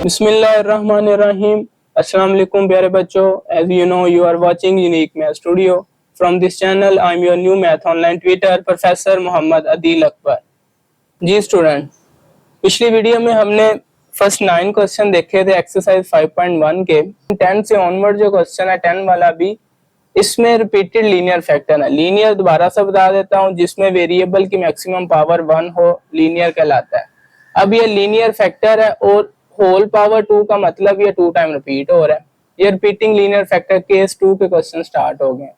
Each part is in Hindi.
बिस्मिल्लाहिर्रहमानिर्रहीम। अस्सलाम वालेकुम प्यारे बच्चों। As you know, you are watching Unique Math Studio. From this channel, I am your new math online tutor, professor Mohammad Adeel Akbar. जी स्टूडेंट, पिछली वीडियो में हमने फर्स्ट 9 क्वेश्चन देखे थे एक्सरसाइज 5.1 के। 10 से ऑनवर्ड जो क्वेश्चन है 10 वाला भी, इसमें रिपीटेड लीनियर फैक्टर है। लीनियर दोबारा से बता देता हूँ, जिसमें वेरिएबल की मैक्सिमम पावर 1 हो, लीनियर कहलाता है। अब ये लीनियर फैक्टर है और होल पावर 2 का मतलब ये 2 टाइम रिपीट हो रहा है। ये रिपीटिंग लीनियर फैक्टर केस 2 के क्वेश्चन स्टार्ट हो गए।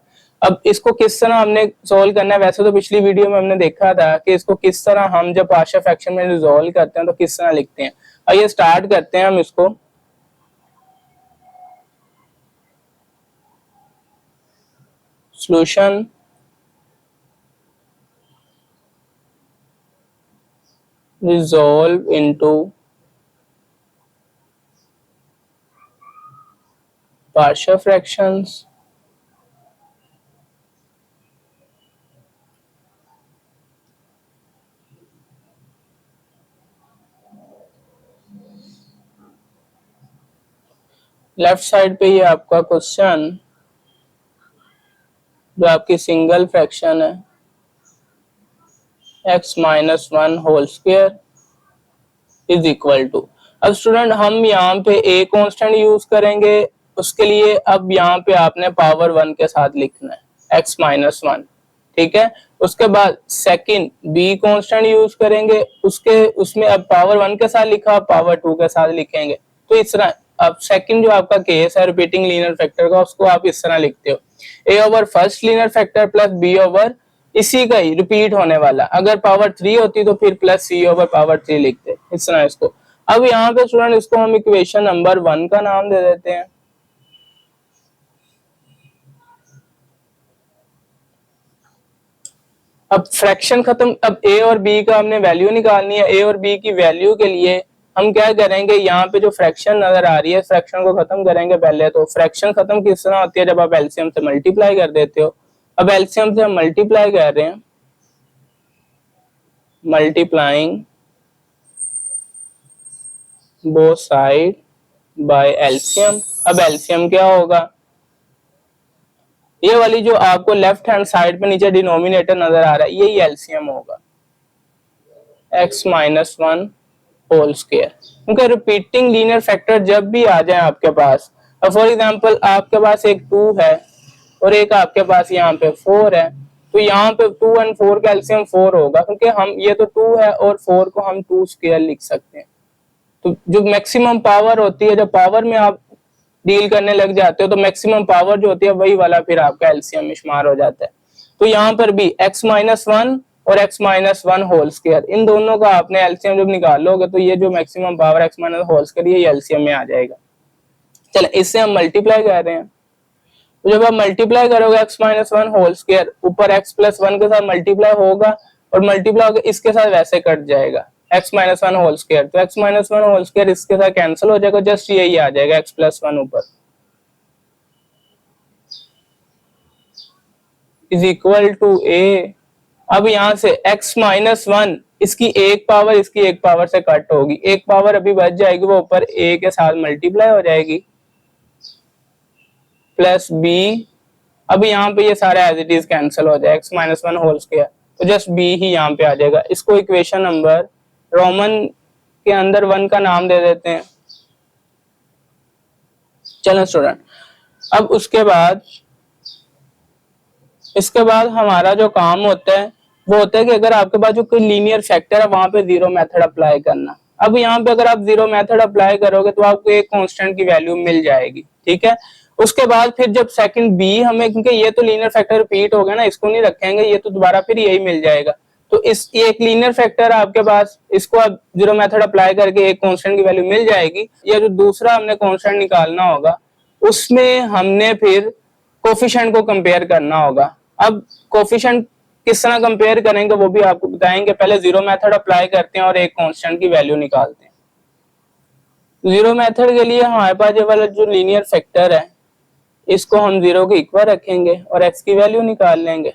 अब इसको किस तरह हमने सोल्व करना है, वैसे तो पिछली वीडियो में हमने देखा था कि इसको किस तरह हम जब पार्शियल फ्रैक्शन में रिजॉल्व करते हैं तो किस तरह लिखते हैं। आइए स्टार्ट करते हैं हम इसको। Solution resolve into partial fractions left side पे ये आपका क्वेश्चन जो आपकी सिंगल फ्रैक्शन है x minus 1 whole square is equal to. अब स्टूडेंट हम यहाँ पे a कांस्टेंट यूज करेंगे, उसके लिए अब यहाँ पे आपने पावर 1 के साथ लिखना है x माइनस 1, ठीक है। उसके बाद सेकंड b कांस्टेंट यूज करेंगे, उसमें अब पावर 1 के साथ लिखा, पावर 2 के साथ लिखेंगे। तो इस तरह अब सेकंड जो आपका केस है रिपीटिंग लीनियर फैक्टर का, उसको आप इस तरह लिखते हो a over first linear factor plus b over इसी का ही रिपीट होने वाला। अगर पावर 3 होती तो फिर प्लस c ओवर पावर 3 लिखते, इस तरह इसको। अब यहाँ पे स्टूडेंट इसको हम इक्वेशन नंबर 1 का नाम दे देते हैं। अब फ्रैक्शन खत्म, अब a और b का हमने वैल्यू निकालनी है। a और b की वैल्यू के लिए हम क्या करेंगे, यहाँ पे जो फ्रैक्शन नजर आ रही है फ्रैक्शन को खत्म करेंगे पहले। तो फ्रैक्शन खत्म किस तरह होती है, जब आप एलसीएम से मल्टीप्लाई कर देते हो। अब एलसीएम से हम मल्टीप्लाई कर रहे हैं, multiplying both side by LCM. अब एलसीएम क्या होगा, ये वाली जो आपको लेफ्ट हैंड साइड पे नीचे डिनोमिनेटर नजर आ रहा है यही एलसीएम होगा, x माइनस 1 होल स्क्वायर। क्योंकि रिपीटिंग लीनियर फैक्टर जब भी आ जाए आपके पास, फॉर एग्जांपल आपके पास एक 2 है और एक आपके पास यहाँ पे 4 है, तो यहाँ पे 2 और 4 का एलसीएम 4 होगा, क्योंकि हम ये तो 2 है और 4 को हम 2 स्क्वायर लिख सकते हैं। तो जो मैक्सिमम पावर होती है, जब पावर में आप डील करने लग जाते हो तो मैक्सिमम पावर जो होती है वही वाला फिर आपका एलसीएम में शुमार हो जाता है। तो यहाँ पर भी x माइनस 1 और x माइनस 1 होल स्क्वायर, इन दोनों का आपने एलसीएम जब निकाल लोगे तो ये जो maximum power x minus whole square ये एलसीएम में आ जाएगा। चलो इससे हम मल्टीप्लाई कर रहे हैं, तो जब आप मल्टीप्लाई करोगे x माइनस 1 होल स्क्वायर ऊपर x प्लस 1 के साथ मल्टीप्लाई होगा और मल्टीप्लाई होकर इसके साथ वैसे कट जाएगा x माइनस 1 होल स्क्वायर। तो x माइनस 1 होल स्क्वायर इसके साथ कैंसिल हो जाएगा, जस्ट यही आ जाएगा x प्लस 1 ऊपर इज इक्वल टू a। अब यहाँ से x माइनस 1 इसकी एक पावर इसकी एक पावर से कट होगी, एक पावर अभी बच जाएगी, वो ऊपर a के साथ मल्टीप्लाई हो जाएगी प्लस b। अब यहाँ पे ये सारे एज इट इज कैंसिल हो जाए, x माइनस 1 होल स्क्वायर, तो जस्ट b ही यहाँ पे आ जाएगा। इसको इक्वेशन नंबर रोमन के अंदर 1 का नाम दे देते हैं। चलो स्टूडेंट, अब इसके बाद हमारा जो काम होता है वो होता है कि अगर आपके पास जो कोई लीनियर फैक्टर है वहां पे जीरो मेथड अप्लाई करना। अब यहाँ पे अगर आप जीरो मेथड अप्लाई करोगे तो आपको एक कांस्टेंट की वैल्यू मिल जाएगी, ठीक है। उसके बाद फिर जब सेकंड बी हमें, क्योंकि ये तो लीनियर फैक्टर रिपीट हो गया ना, इसको नहीं रखेंगे, ये तो दोबारा फिर यही मिल जाएगा। तो इस ये एक लीनियर फैक्टर है आपके पास, इसको आप जीरो मेथड अप्लाई करके एक कांस्टेंट की वैल्यू मिल जाएगी। या जो दूसरा हमने कांस्टेंट निकालना होगा उसमें हमने फिर कोफिशिएंट को कंपेयर करना होगा। अब कोफिशिएंट किस तरह कंपेयर करेंगे वो भी आपको बताएंगे। पहले जीरो मेथड अप्लाई करते हैं और एक कांस्टेंट की वैल्यू निकालते हैं। जीरो मेथड के लिए हमारे पास ये वाला जो लीनियर फैक्टर है इसको हम जीरो के इक्वल रखेंगे और x की वैल्यू निकाल लेंगे,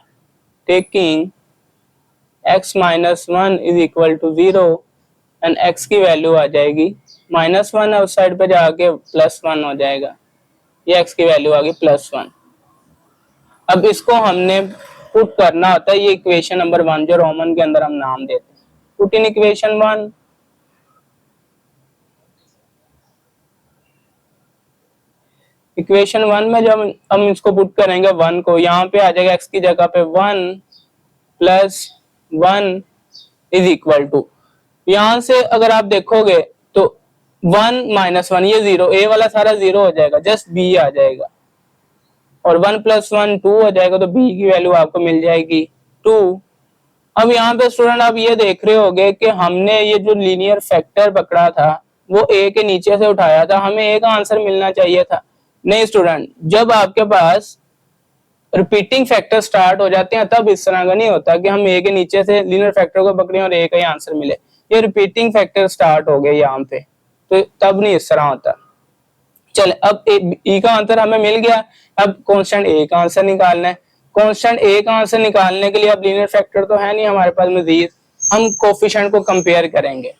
taking x minus 1 is equal to 0 and x की वैल्यू आ जाएगी -1 है, उस साइड पे जाके +1 हो जाएगा, ये x की वैल्यू आ गई +1। अब इसको हमने पुट करना होता है, ये इक्वेशन नंबर 1 जो रोमन के अंदर हम नाम देते हैं, पुट इन इक्वेशन 1। इक्वेशन 1 में जब हम इसको पुट करेंगे 1 को, यहाँ पे आ जाएगा x की जगह पे 1 + 1 इज इक्वल टू, यहां से अगर आप देखोगे तो 1 - 1 ये 0, a वाला सारा 0 हो जाएगा, जस्ट b आ जाएगा, और 1 + 1 2 हो जाएगा, तो b की वैल्यू आपको मिल जाएगी 2। अब यहाँ पे स्टूडेंट आप ये देख रहे होगे कि हमने ये जो लीनियर फैक्टर पकड़ा था वो a के नीचे से उठाया था, हमें a का आंसर मिलना चाहिए था। नहीं स्टूडेंट, जब आपके पास रिपीटिंग फैक्टर स्टार्ट हो जाते हैं तब इस तरह का नहीं होता कि हम a के नीचे से लीनियर फैक्टर को पकड़े और a का ही आंसर मिले। ये रिपीटिंग फैक्टर स्टार्ट हो गए यहाँ पे, तो तब नहीं इस तरह होता। चल अब e का आंसर हमें मिल गया, अब कांस्टेंट a का आंसर निकालना है। कांस्टेंट a का आंसर निकालने के लिए अब लीनियर फैक्टर तो है नहीं हमारे पास मजीद, हम कोफिशिएंट को कंपेयर करेंगे।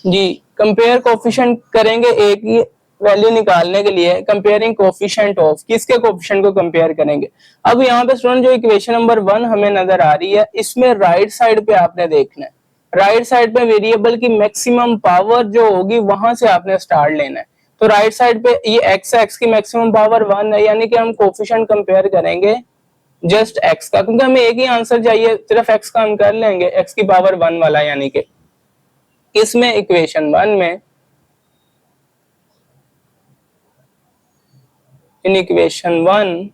जी, कंपेयर कोफिशिएंट करेंगे a की वैल्यू निकालने के लिए, कंपेयरिंग कोफिशिएंट ऑफ, किसके कोफिशिएंट को कंपेयर करेंगे। अब यहाँ पे स्टूडेंट जो इक्वेशन नंबर 1 हमें नजर आ रही है, इसमें राइट साइड पे आपने देखना है, राइट साइड पे वेरिएबल की मैक्सिमम पावर जो होगी वहां से आपने स्टार्ट लेना है। तो राइट साइड पे ये x की मैक्सिमम पावर 1 है, यानी कि हम कोफिशिएंट कंपेयर करेंगे जस्ट x का, क्योंकि हमें एक ही आंसर चाहिए, सिर्फ x का हम कर लेंगे, x की पावर 1 वाला, यानी कि इसमें इक्वेशन 1 में इन इक्वेशन 1,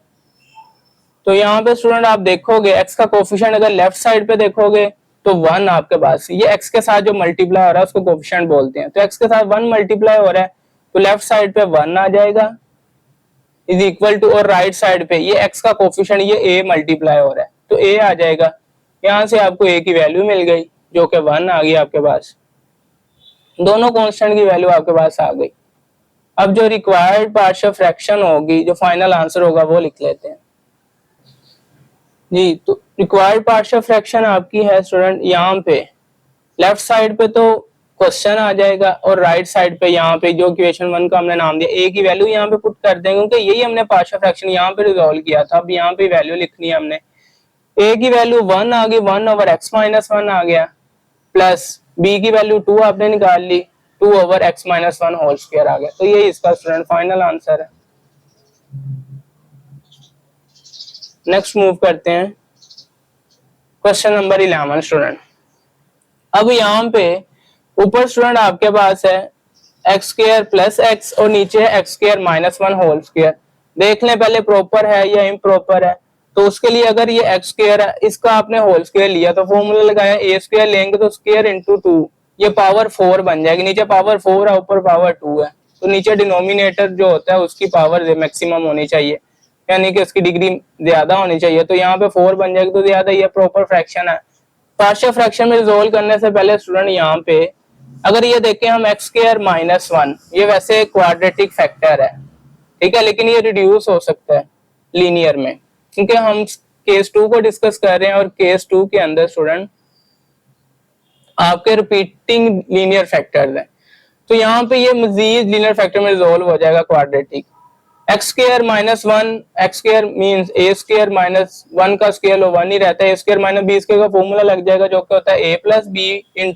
तो यहाँ पे स्टूडेंट आप देखोगे x का कोफिशिएंट अगर लेफ्ट साइड पे देखोगे तो 1 आपके पास, ये x के साथ जो मल्टीप्लाई हो रहा है उसको कोफिशिएंट बोलते हैं, तो x के साथ 1 मल्टीप्लाई हो रहा है तो लेफ्ट साइड पे 1 आ जाएगा इज इक्वल टू, और राइट साइड पे ये x का कोफिशिएंट ये a मल्टीप्लाई हो रहा है तो a आ जाएगा। यहाँ से आपको a की वैल्यू मिल गई जो कि 1 आ गई आपके पास, दोनों कांस्टेंट की वैल्यू आपके पास आ गई। अब जो रिक्वायर्ड पार्शियल फ्रैक्शन होगी, जो फाइनल आंसर होगा वो लिख लेते हैं। जी, तो रिक्वायर्ड पार्शियल फ्रैक्शन आपकी है स्टूडेंट यहाँ पे लेफ्ट साइड पे तो क्वेश्चन आ जाएगा, और राइट साइड पे यहाँ पे जो इक्वेशन 1 का हमने नाम दिया a की वैल्यू यहाँ पे पुट कर देंगे, क्योंकि यही हमने पार्शियल फ्रैक्शन यहाँ पे रिजॉल्व किया था। अब यहाँ पे वैल्यू लिखनी है हमने, a की वैल्यू 1 आ गई, 1/x-1 आ गया, प्लस b की वैल्यू 2 आपने निकाल ली, 2/x-1 होल स्क्वायर आ गया। तो ये इसका स्टूडेंट फाइनल आंसर है। नेक्स्ट मूव करते हैं क्वेश्चन नंबर 11 स्टूडेंट। अब यहाँ पे ऊपर स्टूडेंट आपके पास है x² + x और नीचे है x² - 1 होल स्क्वायर। देख लें पहले प्रॉपर है या इम्प्रॉपर है, तो उसके लिए अगर ये x² है, इसका आपने होल स्क्वायर लिया तो फॉर्मूला लगाया a² लेंगे तो स्क्वायर इंटू 2, ये पावर 4 बन जाएगी, नीचे पावर 4 है ऊपर पावर 2 है, तो नीचे डिनोमिनेटर जो होता है उसकी पावर मैक्सिमम होनी चाहिए, यानी कि उसकी डिग्री ज्यादा होनी चाहिए, तो यहाँ पे 4 बन जाएगी तो ज्यादा, ये प्रॉपर फ्रैक्शन है। पार्शियल फ्रैक्शन में रिजोल्व करने से पहले स्टूडेंट यहाँ पे अगर ये देखें हम x² - 1, ये वैसे क्वाड्रेटिक फैक्टर है, ठीक है, लेकिन ये रिड्यूस हो सकता है लीनियर में, क्योंकि हम केस 2 को डिस्कस कर रहे हैं, और केस 2 के अंदर स्टूडेंट आपके रिपीटिंग लीनियर फैक्टर्स हैं, तो यहाँ पे ये मजीद लीनियर फैक्टर में रिजोल्व हो जाएगा quadratic. x² - 1, x² means a² - 1 का स्क्वायर 1 ही रहता है, a² - b² का फॉर्मूला लग जाएगा जो कि होता है a + b * a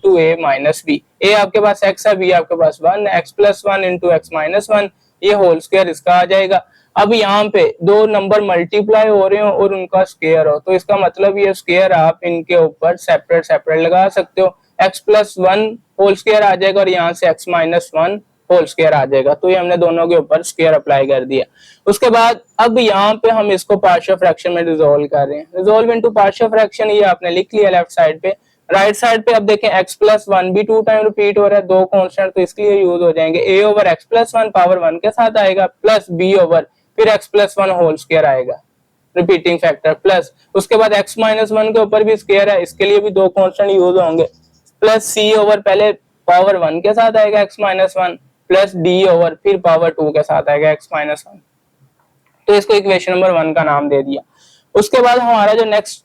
- b। a आपके पास x है, b आपके पास 1, x + 1 * x - 1, ये होल स्क्वायर इसका आ जाएगा। अब यहाँ पे दो नंबर मल्टीप्लाई हो रहे हो और उनका स्क्वायर हो, तो इसका मतलब ये स्क्वायर आप इनके ऊपर सेपरेट सेपरेट लगा सकते हो, x + 1 होल स्क्वायर आ जाएगा और यहाँ से x - 1 होल स्क्वायर आ जाएगा, तो ये हमने दोनों के ऊपर स्क्वायर अप्लाई कर दिया। उसके बाद अब यहाँ पे हम इसको पार्शियल फ्रैक्शन में रिजोल्व कर रहे हैं, रिजोल्व इनटू पार्शियल फ्रैक्शन, ये आपने लिख लिया लेफ्ट साइड पे। राइट साइड पे अब देखें x + 1 भी 2 टाइम रिपीट हो रहा है, दो कांस्टेंट तो इसके लिए यूज हो जाएंगे, a/x + 1 पावर 1 के साथ आएगा, प्लस b ओवर फिर x + 1 होल स्क्वायर आएगा रिपीटिंग फैक्टर, प्लस उसके बाद x - 1 के ऊपर भी स्क्वायर है, इसके लिए भी दो कांस्टेंट यूज होंगे, प्लस c ओवर पहले पावर 1 के साथ आएगा x - 1, प्लस d ओवर फिर पावर 2 के साथ आएगा x - 1, तो इसको इक्वेशन नंबर 1 का नाम दे दिया। उसके बाद हमारा जो नेक्स्ट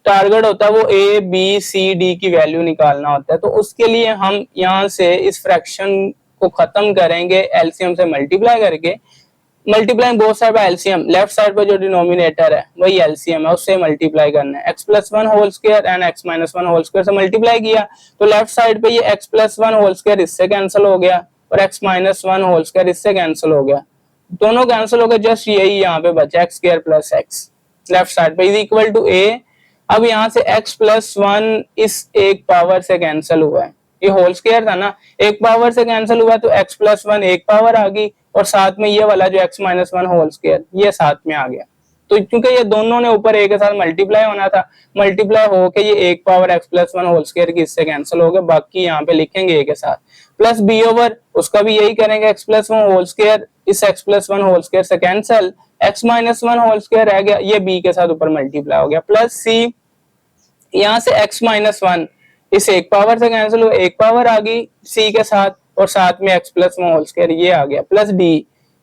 टारगेट होता है वो ए बी सी डी की वैल्यू निकालना होता है। तो उसके लिए हम यहाँ से इस फ्रैक्शन को खत्म करेंगे एलसीएम से मल्टीप्लाई करके, multiply both side by LCM, left side पर जो डिनोमिनेटर है वही एलसीएम है उससे मल्टीप्लाई करना है। x plus one whole square and x minus one whole square से मल्टीप्लाई किया तो लेफ्ट साइड पे ये x plus one whole square इससे कैंसिल हो गया और x minus one whole square इससे कैंसिल हो गया, दोनों कैंसिल हो गए, जस्ट यही यहाँ पे बचा x square plus x left side पे इज इक्वल टू a। अब यहाँ से x प्लस वन इस एक पावर से कैंसिल हुआ है, ये होल स्क्वायर था ना, एक पावर से कैंसिल हुआ तो x प्लस वन एक पावर आ गई और साथ में ये वाला जो x minus one whole square ये साथ में आ गया। तो क्योंकि ये दोनों ने ऊपर a के साथ मल्टीप्लाई होना था, मल्टीप्लाई होके ये एक power x plus one whole square की इससे कैंसिल हो गए, बाकी यहाँ पे लिखेंगे a के साथ प्लस b ओवर उसका भी यही करेंगे, x plus one whole square इस x plus one whole square से cancel, x minus one whole square रह गया, ये b के साथ ऊपर मल्टीप्लाई हो गया, प्लस c यहाँ से x माइनस वन इस एक पावर से कैंसिल हुआ, एक पावर आ गई c के साथ और साथ में x plus one whole square ये आ गया, प्लस d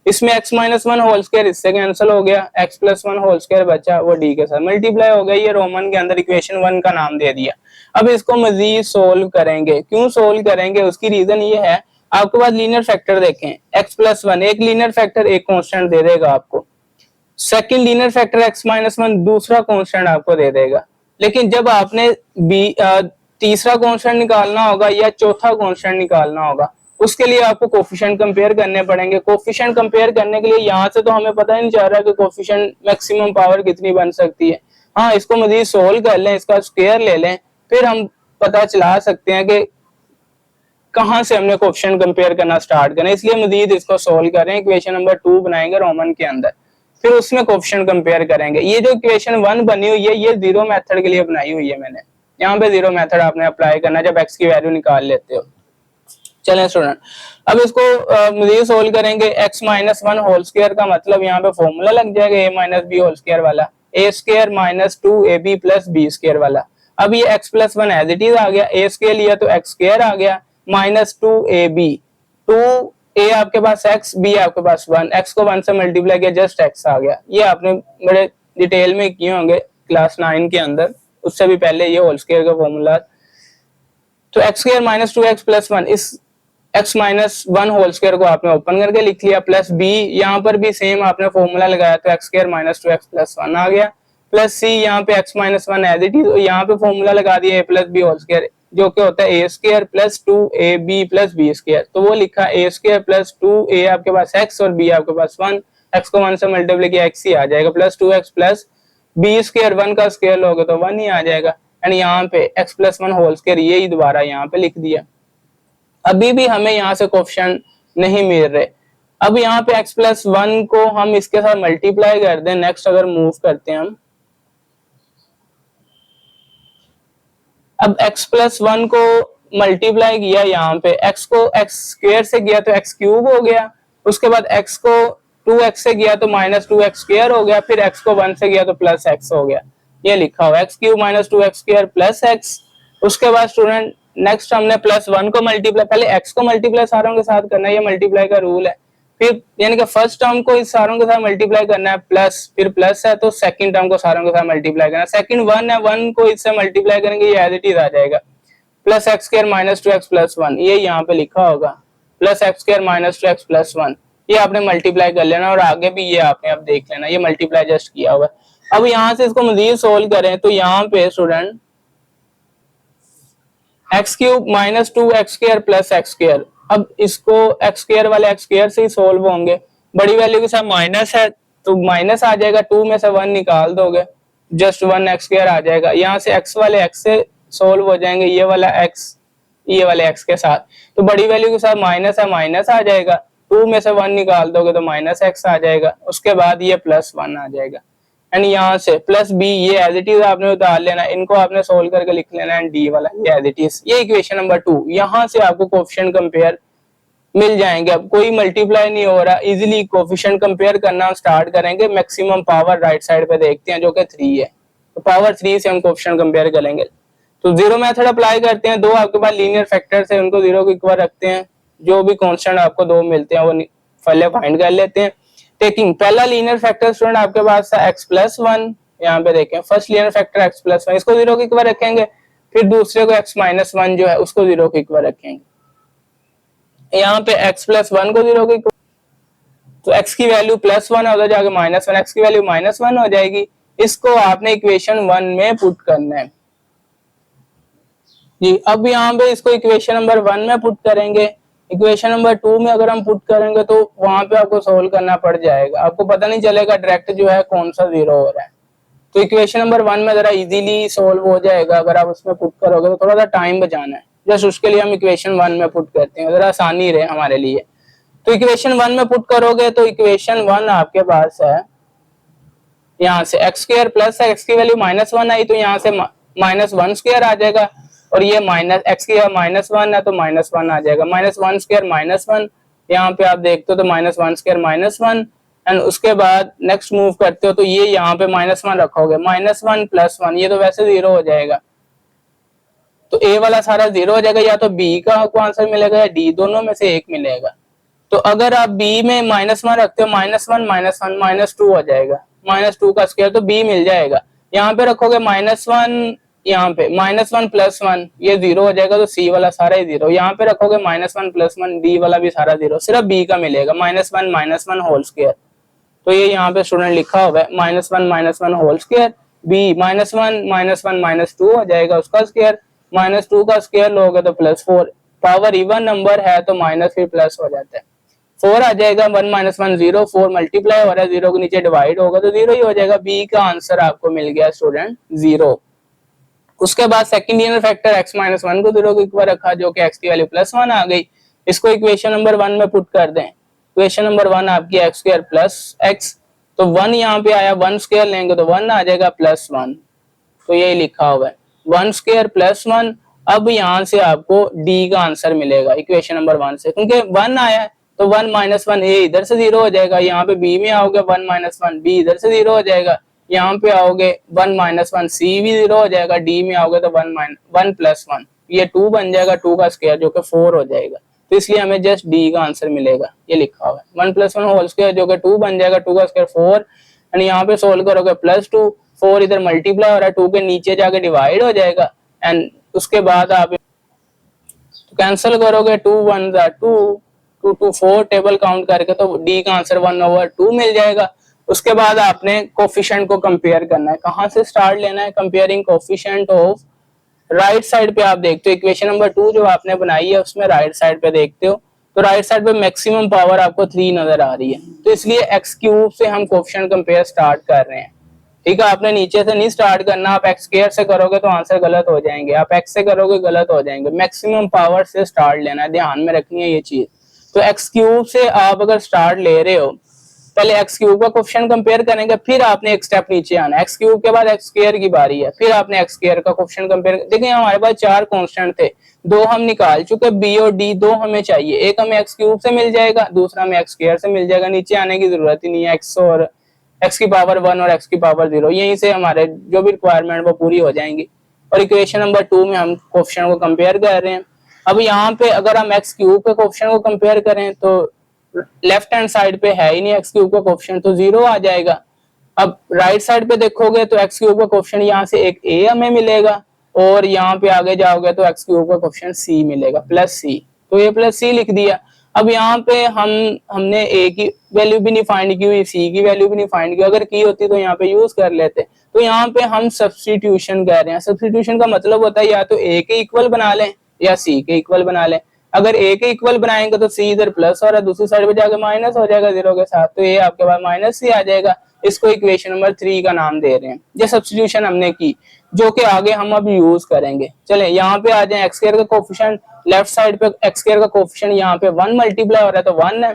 इसमें x minus one whole square इससे कैंसिल हो गया, x plus one whole square बचा वो d के साथ मल्टीप्लाई हो गया, ये रोमन के अंदर इक्वेशन वन का नाम दे दिया। अब इसको मजीद सोल्व करेंगे, क्यों सोल्व करेंगे उसकी रीजन ये है, आपके पास लीनियर फैक्टर देखें x प्लस वन एक लीनियर फैक्टर एक कॉन्स्टेंट दे देगा आपको, second linear factor x minus one दूसरा कॉन्स्टेंट आपको दे देगा, लेकिन जब आपने तीसरा कांस्टेंट निकालना होगा या चौथा कांस्टेंट निकालना होगा उसके लिए आपको कोफिशिएंट कंपेयर करने पड़ेंगे। कोफिशिएंट कंपेयर करने के लिए यहाँ से तो हमें पता ही नहीं चल रहा कि कोफिशिएंट मैक्सिमम पावर कितनी बन सकती है। हाँ, इसको मजीद सोल्व कर लें, इसका स्क्वायर ले लें, फिर हम पता चला सकते हैं कि कहाँ से हमने कोफिशिएंट कंपेयर करना स्टार्ट करें। इसलिए मजीद इसको सोल्व करें, इक्वेशन नंबर 2 बनाएंगे रोमन के अंदर, फिर उसमें कोफिशिएंट कंपेयर करेंगे। ये जो इक्वेशन 1 बनी हुई है ये जीरो मेथड के लिए बनाई हुई है मैंने, यहाँ पे जीरो मेथड आपने अप्लाई करना जब x की वैल्यू निकाल लेते हो। चलें स्टूडेंट, अब इसको मजीद सोल्व करेंगे। x minus one whole square का मतलब यहाँ पे फॉर्मूला लग जाएगा a minus b whole square वाला, a square minus 2ab plus b square वाला। अब ये x plus one as it is आ गया, a स्क्वायर लिया तो x स्क्वायर आ गया माइनस 2ab, 2a आपके पास x, b आपके पास 1, x को 1 से मल्टीप्लाई किया जस्ट x आ गया। ये आपने बड़े डिटेल में किए होंगे क्लास 9 के अंदर, उससे भी पहले ये होल स्क्वायर का फॉर्मूला। तो x square minus 2x plus 1 इस x माइनस 1 होल स्क्वायर को आपने ओपन करके लिख लिया, प्लस b यहाँ पर भी सेम आपने फॉर्मूला लगाया तो x square minus 2x plus 1 आ गया, प्लस c यहाँ पे x minus 1 as it is, यहाँ पे फॉर्मूला लगा दिया a plus b whole square जो कि होता है a square plus 2ab plus b square, तो वो लिखा a स्क्वायर प्लस 2a आपके पास x और b आपके पास 1, x को 1 से मल्टीप्लाई किया x ही आ जाएगा, plus 2x plus b square 1 का स्क्वायर लोगे तो 1 ही आ जाएगा, एंड यहाँ पे x प्लस 1 होल स्क्वायर ये ही दोबारा यहाँ पे लिख दिया। अभी भी हमें यहाँ से कोफिशिएंट नहीं मिल रहे, अब यहाँ पे x प्लस 1 को हम इसके साथ मल्टीप्लाई कर दें। नेक्स्ट अगर मूव करते हैं हम, अब x प्लस 1 को मल्टीप्लाई किया, यहाँ पे x को x स्क्वायर से किया तो x क्यूब हो गया, उसके बाद x को 2x से किया तो माइनस 2x स्क्वायर हो गया, फिर x को 1 से किया तो प्लस x हो गया, ये लिखा हुआ x cube minus 2x square plus x। उसके बाद स्टूडेंट नेक्स्ट हमने प्लस 1 को मल्टीप्लाई, पहले x को मल्टीप्लाई सारों के साथ करना है, ये मल्टीप्लाई का रूल है, फिर यानी कि फर्स्ट टर्म को इस सारों के साथ मल्टीप्लाई करना है प्लस, फिर प्लस है तो सेकंड टर्म को सारों के साथ मल्टीप्लाई करना है, सेकंड 1 है 1 को इससे मल्टीप्लाई करेंगे ये एज इट इज आ जाएगा, plus x square minus 2x plus 1, ये यहाँ पे लिखा होगा plus x square minus 2x plus 1, ये आपने मल्टीप्लाई कर लेना और आगे भी ये आपने अब देख लेना, ये मल्टीप्लाई जस्ट किया हुआ है। अब यहाँ से इसको मजीद सोल्व करें तो यहाँ पे student x cube minus 2x square plus x square, अब इसको x स्क्वायर वाले x स्क्वायर से ही सोल्व होंगे, बड़ी वैल्यू के साथ माइनस है तो माइनस आ जाएगा, 2 में से 1 निकाल दोगे जस्ट 1x स्क्वायर आ जाएगा, यहाँ से x वाले x से सोल्व हो जाएंगे, ये वाला x ये वाले x के साथ, तो बड़ी वैल्यू के साथ माइनस है माइनस आ जाएगा, 2 में से 1 निकाल दोगे तो माइनस x आ जाएगा, उसके बाद ये प्लस 1 आ जाएगा, एंड यहाँ से प्लस b ये एज इट इज आपने उतार लेना, इनको आपने सोल्व करके लिख लेना, एंड d वाला ये एज इट इज, ये इक्वेशन नंबर 2। यहाँ से आपको कोफिशिएंट कंपेयर मिल जाएंगे। अब कोई मल्टीप्लाई नहीं हो रहा, इजीली कोफिशिएंट कंपेयर करना स्टार्ट करेंगे। मैक्सिमम पावर राइट साइड पे देखते हैं जो कि 3 है, तो पावर 3 से हम कोफिशिएंट कंपेयर करेंगे। तो जीरो मेथड अप्लाई करते हैं, दो आपके पास लीनियर फैक्टर्स है उनको जीरो को इक्वल रखते हैं, जो भी कांस्टेंट आपको दो मिलते हैं वो पहले फाइंड कर लेते हैं। टेकिंग पहला लीनियर फैक्टर स्टूडेंट आपके पास था x प्लस 1 यहाँ पे देखें first linear factor x plus one, इसको 0 के इक्वल रखेंगे, फिर दूसरे को एक्स माइनस वन जो है उसको 0 के इक्वल रखेंगे। यहाँ पे एक्स प्लस वन को 0 के इक्वल, तो x की वैल्यू प्लस वन हो जाएगा माइनस वन, एक्स की वैल्यू माइनस वन हो जाएगी। इसको आपने इक्वेशन 1 में पुट करना है जी। अब यहाँ पे इसको इक्वेशन नंबर 1 में पुट करेंगे, इक्वेशन नंबर 2 में अगर हम पुट करेंगे तो वहां पे आपको सोल्व करना पड़ जाएगा, आपको पता नहीं चलेगा डायरेक्ट जो है कौन सा 0 हो रहा है। तो इक्वेशन नंबर 1 में जरा इजीली सोल्व हो जाएगा, अगर आप उसमें पुट करोगे तो थोड़ा सा टाइम बचाना है, जस्ट उसके लिए हम इक्वेशन 1 में पुट करते हैं, जरा आसानी रहे हमारे लिए। तो इक्वेशन 1 में पुट करोगे तो इक्वेशन 1 आपके पास है, यहाँ से एक्स स्क्वायर प्लस एक्स की वैल्यू माइनस वन आई तो यहाँ से माइनस वन स्क्वायर आ जाएगा, और ये माइनस एक्स की माइनस वन है तो माइनस वन आ जाएगा, minus one square minus one, यहाँ पे आप देखते हो तो minus one square minus one, and उसके बाद नेक्स्ट मूव करते हो तो ये यहाँ पे माइनस वन रखोगे, माइनस वन प्लस वन, ये तो वैसे 0 हो जाएगा, तो ए वाला सारा 0 हो जाएगा, या तो बी का आपको आंसर मिलेगा या डी, दोनों में से एक मिलेगा। तो अगर आप बी में माइनस वन रखते हो, माइनस वन माइनस टू हो जाएगा, माइनस टू का स्क्वायर तो बी मिल जाएगा। यहाँ पे रखोगे माइनस वन, यहाँ पे माइनस वन प्लस वन, ये 0 हो जाएगा, तो सी वाला सारा ही 0। यहाँ पे रखोगे minus one plus one, D वाला भी सारा 0, सिर्फ बी का मिलेगा माइनस वन होल स्क्वायर। तो ये यहाँ पे स्टूडेंट लिखा हुआ है minus one whole square, b minus one minus two हो जाएगा उसका स्क्वायर, माइनस टू का स्क्वायर लोगे तो plus four, power even number है तो माइनस फिर प्लस हो जाता है, 4 आ जाएगा, 1 माइनस 1 0, 4 मल्टीप्लाई हो रहा है 0 के नीचे डिवाइड होगा तो 0 ही हो जाएगा, बी का आंसर आपको मिल गया स्टूडेंट 0। उसके बाद second linear factor x minus one को 0 के इक्वल रखा जो कि x की वैल्यू प्लस वन आ गई, इसको इक्वेशन नंबर 1 में पुट कर दें, इक्वेशन नंबर 1 आपकी x स्क्वायर प्लस x, तो 1 यहाँ पे आया, 1 स्क्वायर लेंगे तो 1 आ जाएगा प्लस 1, तो यही लिखा हुआ है 1 स्क्वायर प्लस 1। अब यहाँ से आपको d का आंसर मिलेगा इक्वेशन नंबर 1 से, क्योंकि 1 आया है तो 1 माइनस वन ए इधर से 0 हो जाएगा, यहाँ पे बी में आओगे 1 माइनस वन बी इधर से 0 हो जाएगा, यहाँ पे आओगे 1 माइनस वन सी भी 0 हो जाएगा, डी में आओगे तो 1 प्लस वन, ये 2 बन जाएगा, 2 का स्क्वायर जो कि 4 हो जाएगा, तो इसलिए हमें जस्ट डी का आंसर मिलेगा, ये लिखा हुआ है 1 प्लस वन होल स्क्वायर जो कि 2 बन जाएगा, 2 का स्क्वायर 4, एंड यहाँ पे सोल्व करोगे प्लस 2, 4 इधर मल्टीप्लाई हो रहा है 2 के नीचे जाके डिवाइड हो जाएगा, एंड उसके बाद आप कैंसिल करोगे 2 1 2 2 2 4 टेबल काउंट करके तो डी का आंसर 1/2 मिल जाएगा। उसके बाद आपने कोफिशिएंट को कंपेयर करना है, कहां से स्टार्ट लेना है, comparing coefficient of, right side पे आप देखते हो इक्वेशन नंबर 2 जो आपने बनाई है उसमें राइट साइड पे देखते हो तो राइट साइड पे मैक्सिमम पावर आपको 3 नजर आ रही है, तो इसलिए एक्स क्यूब से हम कोफिशिएंट कंपेयर स्टार्ट कर रहे हैं, ठीक है। आपने नीचे से नहीं स्टार्ट करना, आप एक्स स्क्वायर से करोगे तो आंसर गलत हो जाएंगे, आप एक्स से करोगे गलत हो जाएंगे, मैक्सिमम पावर से स्टार्ट लेना है, ध्यान में रखनी है ये चीज। तो एक्स क्यूब से आप अगर स्टार्ट ले रहे हो, पहले एक्स क्यूब का कोफिशिएंट कंपेयर करेंगे, फिर आपने एक स्टेप नीचे आना है, एक्स क्यूब के बाद एक्स स्क्वायर की बारी है, फिर आपने एक्स स्क्वायर का कोफिशिएंट कंपेयर। देखिए हमारे पास 4 कांस्टेंट थे, 2 हम निकाल चुके, बी और डी 2 हमें चाहिए, एक हमें एक्स क्यूब से मिल जाएगा, दूसरा हमें एक्स स्क्वायर से मिल जाएगा, नीचे आने की जरूरत ही नहीं है, एक्स और एक्स की पावर 1 और एक्स की पावर 0, यहीं से हमारे जो भी रिक्वायरमेंट वो पूरी हो जाएंगी। और इक्वेशन नंबर 2 में हम कोफिशिएंट को कंपेयर कर रहे हैं। अब यहाँ पे अगर हम एक्स क्यूब के कोफिशिएंट को कंपेयर करें तो लेफ्ट हैंड साइड पे है ही नहीं एक्स क्यूब का कोफिशिएंट, तो 0 आ जाएगा। अब राइट साइड पे देखोगे तो एक्स क्यूब का कोफिशिएंट यहाँ से एक ए हमें मिलेगा, और यहाँ पे आगे जाओगे तो एक्स क्यूब का कोफिशिएंट सी मिलेगा, प्लस सी, तो ये प्लस सी लिख दिया। अब यहाँ पे हमने ए की वैल्यू भी नहीं फाइंड की हुई, सी की वैल्यू भी नहीं फाइंड की, अगर की होती तो यहाँ पे यूज कर लेते। तो यहाँ पे हम सब्स्टिट्यूशन कर रहे हैं, सब्स्टिट्यूशन का मतलब होता है या तो ए के इक्वल बना लें या सी के इक्वल बना लें। अगर ए के इक्वल बनाएंगे तो सी इधर प्लस हो रहा है, दूसरी साइड पे जाके माइनस हो जाएगा 0 के साथ, तो ये आपके पास माइनस सी आ जाएगा। इसको इक्वेशन नंबर 3 का नाम दे रहे हैं। ये सब्स्टिट्यूशन हमने की जो कि आगे हम अब यूज करेंगे। चले यहाँ पे आ जाए, एक्स स्क्वायर का कोफिशिएंट लेफ्ट साइड पे, एक्स स्क्वायर का कोफिशिएंट यहाँ पे 1 मल्टीप्लाई हो रहा है तो 1 है।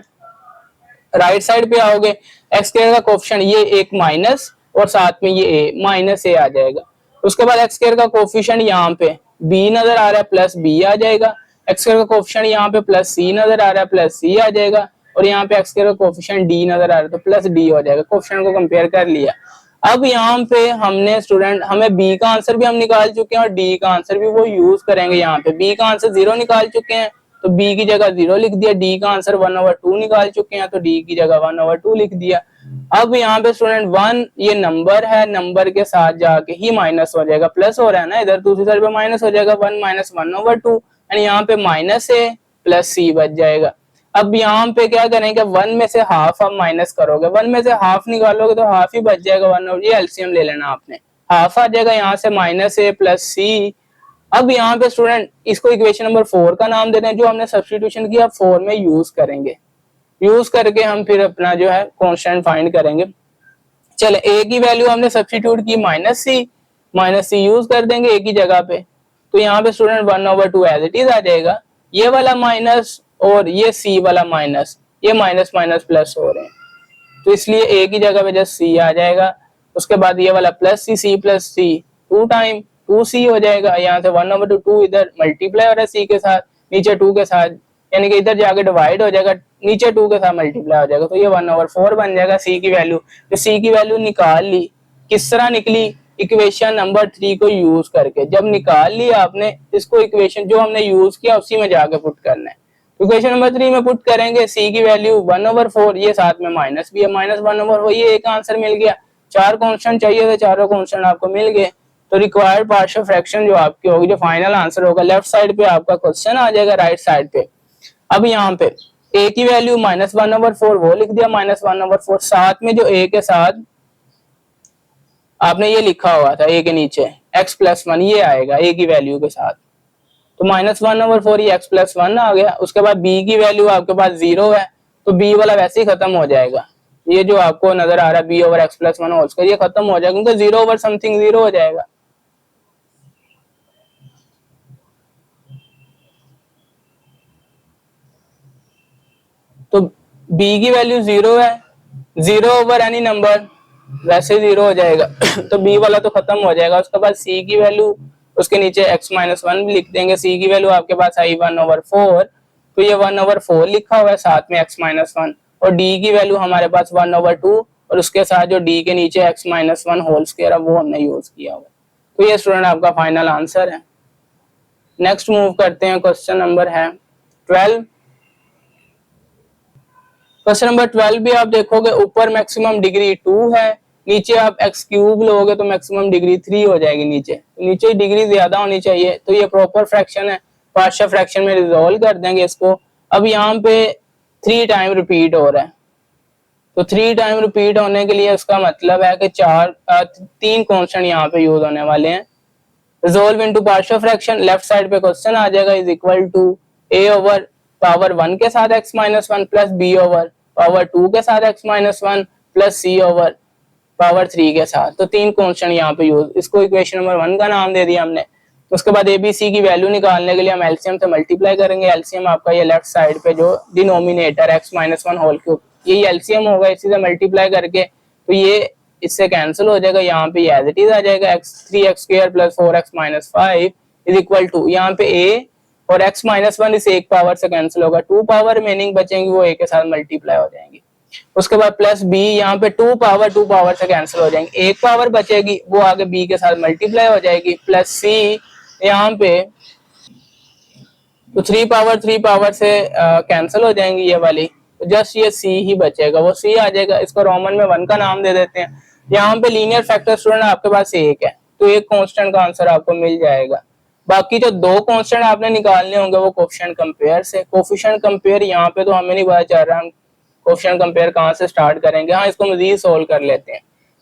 राइट साइड पे आओगे, एक्स स्क्वायर का कोफिशिएंट ये एक माइनस और साथ में ये ए, माइनस ए आ जाएगा। उसके बाद एक्स स्क्वायर का कोफिशिएंट यहाँ पे बी नजर आ रहा है, प्लस बी आ जाएगा। एक्स स्क्वायर का कोफिशिएंट यहाँ पे प्लस सी नजर आ रहा है, प्लस सी आ जाएगा। और यहाँ पे एक्स स्क्वायर का कोफिशिएंट डी नजर आ रहा है तो प्लस डी हो जाएगा। कोफिशिएंट को कंपेयर कर लिया। अब यहाँ पे हमने स्टूडेंट, हमें बी का आंसर भी हम निकाल चुके हैं और डी का आंसर भी वो यूज करेंगे। यहाँ पे बी का आंसर 0 निकाल चुके हैं तो बी की जगह 0 लिख दिया, डी का आंसर 1/2 निकाल चुके हैं तो डी की जगह 1/2 लिख दिया। अब यहाँ पे स्टूडेंट 1 ये नंबर है, नंबर के साथ जाके ही माइनस हो जाएगा, प्लस हो रहा है ना इधर, दूसरी साइड पे माइनस हो जाएगा, 1 माइनस 1/2 एंड यहाँ पे माइनस है प्लस सी बच जाएगा। अब यहाँ पे क्या करेंगे, 1 में से हाफ आप माइनस करोगे, 1 में से हाफ निकालोगे तो हाफ ही बच जाएगा 1, और ये एलसीएम ले लेना आपने, हाफ आ जाएगा यहाँ से माइनस ए प्लस सी। अब यहाँ पे स्टूडेंट इसको इक्वेशन नंबर 4 का नाम देते हैं, जो हमने सब्स्टिट्यूशन किया 4 में यूज करेंगे, यूज करके हम फिर अपना जो है कांस्टेंट फाइंड करेंगे। चले ए की वैल्यू हमने सब्स्टिट्यूट की माइनस सी यूज कर देंगे ए की जगह पे, तो यहाँ पे स्टूडेंट 1/2 एज इट इज आ जाएगा, ये वाला माइनस और ये सी वाला माइनस, ये माइनस माइनस प्लस हो रहे हैं, तो इसलिए ए की जगह पे जस्ट सी आ जाएगा। उसके बाद ये वाला प्लस सी प्लस सी 2 टाइम 2c हो जाएगा, यहाँ से 1/2 इधर मल्टीप्लाई हो रहा है सी के साथ, नीचे 2 के साथ, यानी कि इधर जाके डिवाइड हो जाएगा, नीचे 2 के साथ मल्टीप्लाई हो जाएगा, तो ये 1/4 बन जाएगा सी की वैल्यू। तो सी की वैल्यू निकाल ली, किस तरह निकली, इक्वेशन नंबर 3 को यूज करके। जब निकाल ली आपने, इसको इक्वेशन जो हमने यूज किया उसी में जाके पुट करना है। इक्वेशन नंबर 3 में पुट करेंगे, सी की वैल्यू 1/4, ये साथ में माइनस भी है, -1/4, ये एक आंसर मिल गया। 4 कांस्टेंट चाहिए थे, चारों कांस्टेंट आपको मिल गए, तो रिक्वायर्ड पार्शियल फ्रैक्शन जो आपकी होगी, जो फाइनल आंसर होगा, लेफ्ट साइड पे आपका क्वेश्चन आ जाएगा, राइट साइड पे। अब यहाँ पे a की वैल्यू -1/4 वो लिख दिया, -1/4, साथ में जो a के साथ आपने ये लिखा हुआ था a के नीचे x + 1, ये आएगा a की वैल्यू के साथ, तो -1/4 ये x + 1 आ गया। उसके बाद b की वैल्यू आपके पास 0 है, तो b वाला वैसे ही खत्म हो जाएगा, ये जो आपको नजर आ रहा है b/x + 1 होल स्क्वायर, ये खत्म हो जाएगा, क्योंकि 0/समथिंग 0 हो जाएगा। तो b की वैल्यू 0 है, 0/एनी नंबर वैसे 0 हो जाएगा तो b वाला तो खत्म हो जाएगा। उसके बाद c की वैल्यू, उसके नीचे x - 1 भी लिख देंगे। c की वैल्यू आपके पास आई 1/4, तो ये 1/4 लिखा हुआ है, साथ में x - 1, और d की वैल्यू हमारे पास 1/2, और उसके साथ जो d के नीचे x - 1 होल स्क्वायर है वो हमने यूज किया हुआ। तो ये स्टूडेंट आपका फाइनल आंसर है। नेक्स्ट मूव करते हैं, क्वेश्चन नंबर है 12। क्वेश्चन नंबर 12 भी आप देखोगे, ऊपर मैक्सिमम डिग्री 2 है, नीचे आप x³ लोगे तो मैक्सिमम डिग्री 3 हो जाएगी, नीचे डिग्री ज्यादा होनी चाहिए। तो ये प्रॉपर फ्रैक्शन है, पार्शियल फ्रैक्शन में रिजॉल्व कर देंगे इसको। अब यहाँ पे 3 टाइम रिपीट हो रहा है, तो 3 टाइम रिपीट होने के लिए उसका मतलब है कि 3 कांस्टेंट यहाँ पे यूज होने वाले हैं। Resolve into partial fraction, left side पे क्वेश्चन आ जाएगा, इज इक्वल टू a/(1) के साथ x - 1 प्लस b/(2) के साथ x - 1 प्लस c/(3) के साथ। तो 3 कांस्टेंट यहाँ पे यूज, इसको इक्वेशन नंबर 1 का नाम दे दिया हमने। उसके बाद abc की वैल्यू निकालने के लिए हम एलसीएम से मल्टीप्लाई करेंगे। एलसीएम आपका ये लेफ्ट साइड पे जो डिनोमिनेटर x - 1 होल क्यूब, यही एलसीएम होगा, इसी से मल्टीप्लाई करके, तो ये इससे कैंसिल हो जाएगा, यहाँ पे एज इट इज आ जाएगा, 3x² + 4x - 5 is equal to, यहाँ पे a और x - 1 इस एक पावर से कैंसिल होगा, 2 पावर रिमेनिंग बचेंगी, वो a के साथ मल्टीप्लाई हो जाएंगी। उसके बाद प्लस b, यहाँ पे 2 पावर से कैंसिल हो जाएंगे, एक पावर बचेगी, वो आगे b के साथ मल्टीप्लाई हो जाएगी, प्लस c यहाँ पे, तो 3 पावर से कैंसिल हो जाएंगी ये वाली, तो जस्ट ये c ही बचेगा, वो c आ जाएगा। इसको रोमन में 1 का नाम दे देते हैं। यहाँ पे लीनियर फैक्टर स्टूडेंट आपके पास एक है, तो एक कांस्टेंट का आंसर आपको मिल जाएगा। बाकी जो 2 कांस्टेंट आपने निकालने होंगे वो कोफिशिएंट कंपेयर से। कोफिशिएंट कंपेयर यहाँ पे तो हमें नहीं पता चल रहा हम कोफिशिएंट कंपेयर कहाँ से स्टार्ट करेंगे। हाँ, इसको मजीद सोल्व कर लेते हैं,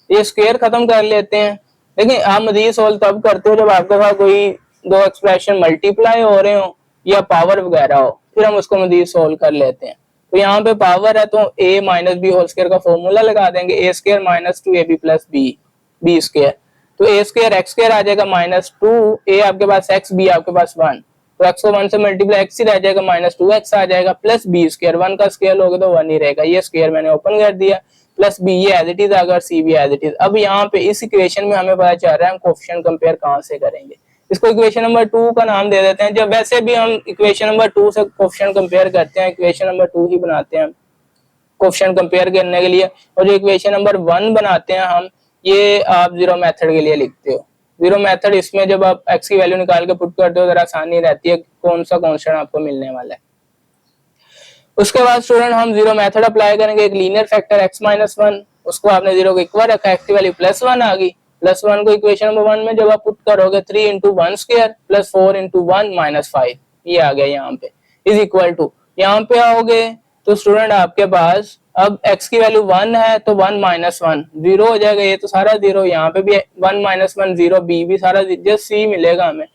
ये स्क्वायर खत्म कर लेते हैं। लेकिन आप मजीद सोल्व तब करते हो जब आपके पास कोई 2 एक्सप्रेशन मल्टीप्लाई हो रहे हो या पावर वगैरह हो, फिर हम उसको मजीद सोल्व कर लेते हैं। तो यहाँ पे पावर है, तो a - b होल स्क्वायर का फॉर्मूला लगा देंगे, a² - 2ab + b² तो a² x² आ जाएगा -2, a आपके पास x, b आपके पास 1, तो x को 1 से मल्टीप्लाई x ही रह जाएगा, -2x आ जाएगा, प्लस b², 1 का स्क्वायर लोगे तो 1 ही रहेगा, ये स्क्वायर मैंने ओपन कर दिया, प्लस b ये एज इट इज आ गया, c भी एज इट इज। अब यहाँ पे इस इक्वेशन में हमें पता चल रहा है हम कोफिशिएंट कंपेयर कहाँ से करेंगे, इसको इक्वेशन नंबर 2 का नाम दे देते हैं। जब वैसे भी हम इक्वेशन नंबर 2 से कोफिशिएंट कंपेयर करते हैं, इक्वेशन नंबर 2 ही बनाते हैं कोफिशिएंट कंपेयर करने के लिए, और जो इक्वेशन नंबर 1 बनाते हैं हम, ये आप जीरो मेथड के लिए लिखते हो। जीरो मेथड, इसमें जब आप x की वैल्यू निकाल के पुट करते हो जरा आसानी रहती है कौन सा कांस्टेंट आपको मिलने वाला है। उसके बाद स्टूडेंट हम जीरो मेथड अप्लाई करेंगे, एक linear factor x minus one, उसको आपने जीरो को इक्वल रखा, x की वैल्यू प्लस वन आ गई, प्लस वन को इक्वेशन नंबर वन में जब आप पुट करोगे 3 into one square plus 4 into one minus 5, ये आ गया यहाँ पे इज इक्वल टू, यहाँ पे आओगे तो स्टूडेंट आपके पास अब x की वैल्यू 1 है तो 1 माइनस वन जीरो हो जाएगा, ये तो सारा जीरो, यहाँ पे भी 1 माइनस वन जीरो, b भी सारा, जस्ट c मिलेगा हमें,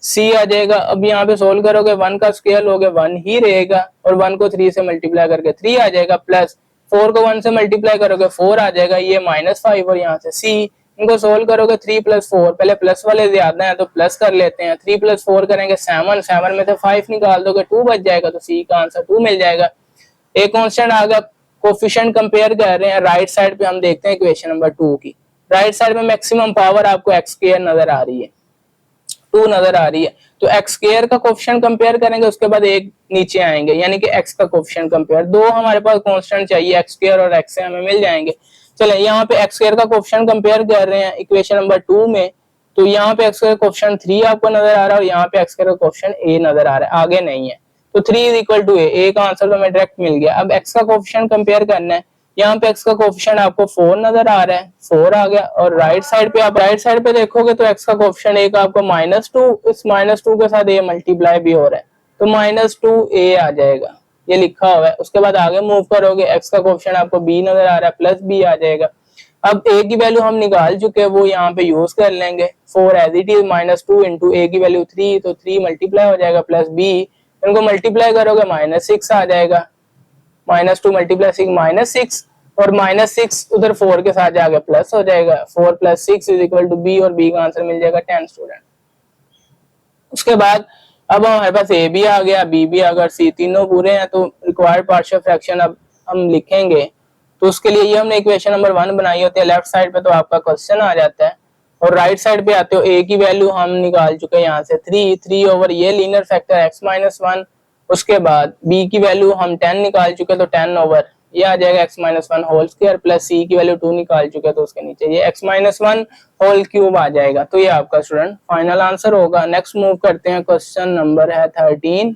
c आ जाएगा। अब यहाँ पे सोल्व करोगे 1 का स्क्वायर लोगे 1 ही रहेगा और 1 को 3 से मल्टीप्लाई करके 3 आ जाएगा, प्लस 4 को 1 से मल्टीप्लाई करोगे 4 आ जाएगा, ये माइनस 5 और यहाँ से c, इनको सोल्व करोगे 3 प्लस 4, पहले प्लस वाले ज्यादा है तो प्लस कर लेते हैं, 3 प्लस 4 करेंगे 7, 7 में से 5 निकाल दोगे 2 बच जाएगा, तो c का आंसर 2 मिल जाएगा। एक कांस्टेंट आ गया, कोफिशिएंट कंपेयर कर रहे हैं, राइट साइड पे हम देखते हैं इक्वेशन नंबर 2 की, राइट साइड में मैक्सिमम पावर आपको x स्क्वायर नजर आ रही है, 2 नजर आ रही है, तो x स्क्वायर का कोफिशिएंट कंपेयर करेंगे, उसके बाद एक नीचे आएंगे, यानी कि x का कोफिशिएंट कंपेयर, दो हमारे पास कांस्टेंट चाहिए, x स्क्वायर और x से हमें मिल जाएंगे। चले यहाँ पे x स्क्वायर का कोफिशिएंट कंपेयर कर रहे हैं इक्वेशन नंबर 2 में, तो यहाँ पे x स्क्वायर कोफिशिएंट 3 आपको नजर आ रहा है और यहाँ पे x स्क्वायर का कोफिशिएंट a नजर आ रहा है, आगे नहीं है, तो 3 इज इक्वल टू a का आंसर तो हमें डायरेक्ट मिल गया। अब x का कोफिशिएंट कंपेयर करना है, यहाँ पे x का कोफिशिएंट आपको 4 नजर आ रहा है, 4 आ गया, और राइट साइड पे आप राइट साइड पे देखोगे तो x का कोफिशिएंट a का आपको -2, इस -2 के साथ a मल्टीप्लाई भी हो रहा है, तो -2a आ जाएगा, ये लिखा हुआ है। उसके बाद आगे मूव करोगे, x का कोफिशिएंट आपको b नजर आ रहा है, प्लस b आ जाएगा। अब a की वैल्यू हम निकाल चुके हैं, वो यहाँ पे यूज कर लेंगे, 4 as it is, -2 into a की वैल्यू 3, तो 3 मल्टीप्लाई हो जाएगा, प्लस b, इनको मल्टीप्लाई करोगे -6 आ जाएगा, -2 मल्टीप्लाई 6 -6, और -6 उधर 4 के साथ जाके प्लस हो जाएगा, 4 plus 6 is equal to b, और b का आंसर मिल जाएगा 10 स्टूडेंट। उसके बाद अब हमारे पास a भी आ गया, b भी आ गया, c, तीनों पूरे हैं, तो रिक्वायर्ड पार्शियल फ्रैक्शन अब हम लिखेंगे, तो उसके लिए ये हमने इक्वेशन नंबर 1 बनाई होती है, लेफ्ट साइड पे तो आपका क्वेश्चन आ जाता है, और राइट साइड पे आते हो a की वैल्यू हम निकाल चुके हैं यहाँ से 3 ओवर ये लीनियर फैक्टर x माइनस 1, उसके बाद b की वैल्यू हम 10 निकाल चुके, तो 10 ओवर ये आ जाएगा x minus 1 whole square, plus c की वैल्यू 2 निकाल चुके, तो उसके नीचे ये x माइनस 1 होल क्यूब आ जाएगा, तो ये आपका स्टूडेंट फाइनल आंसर होगा। नेक्स्ट मूव करते हैं, क्वेश्चन नंबर है 13।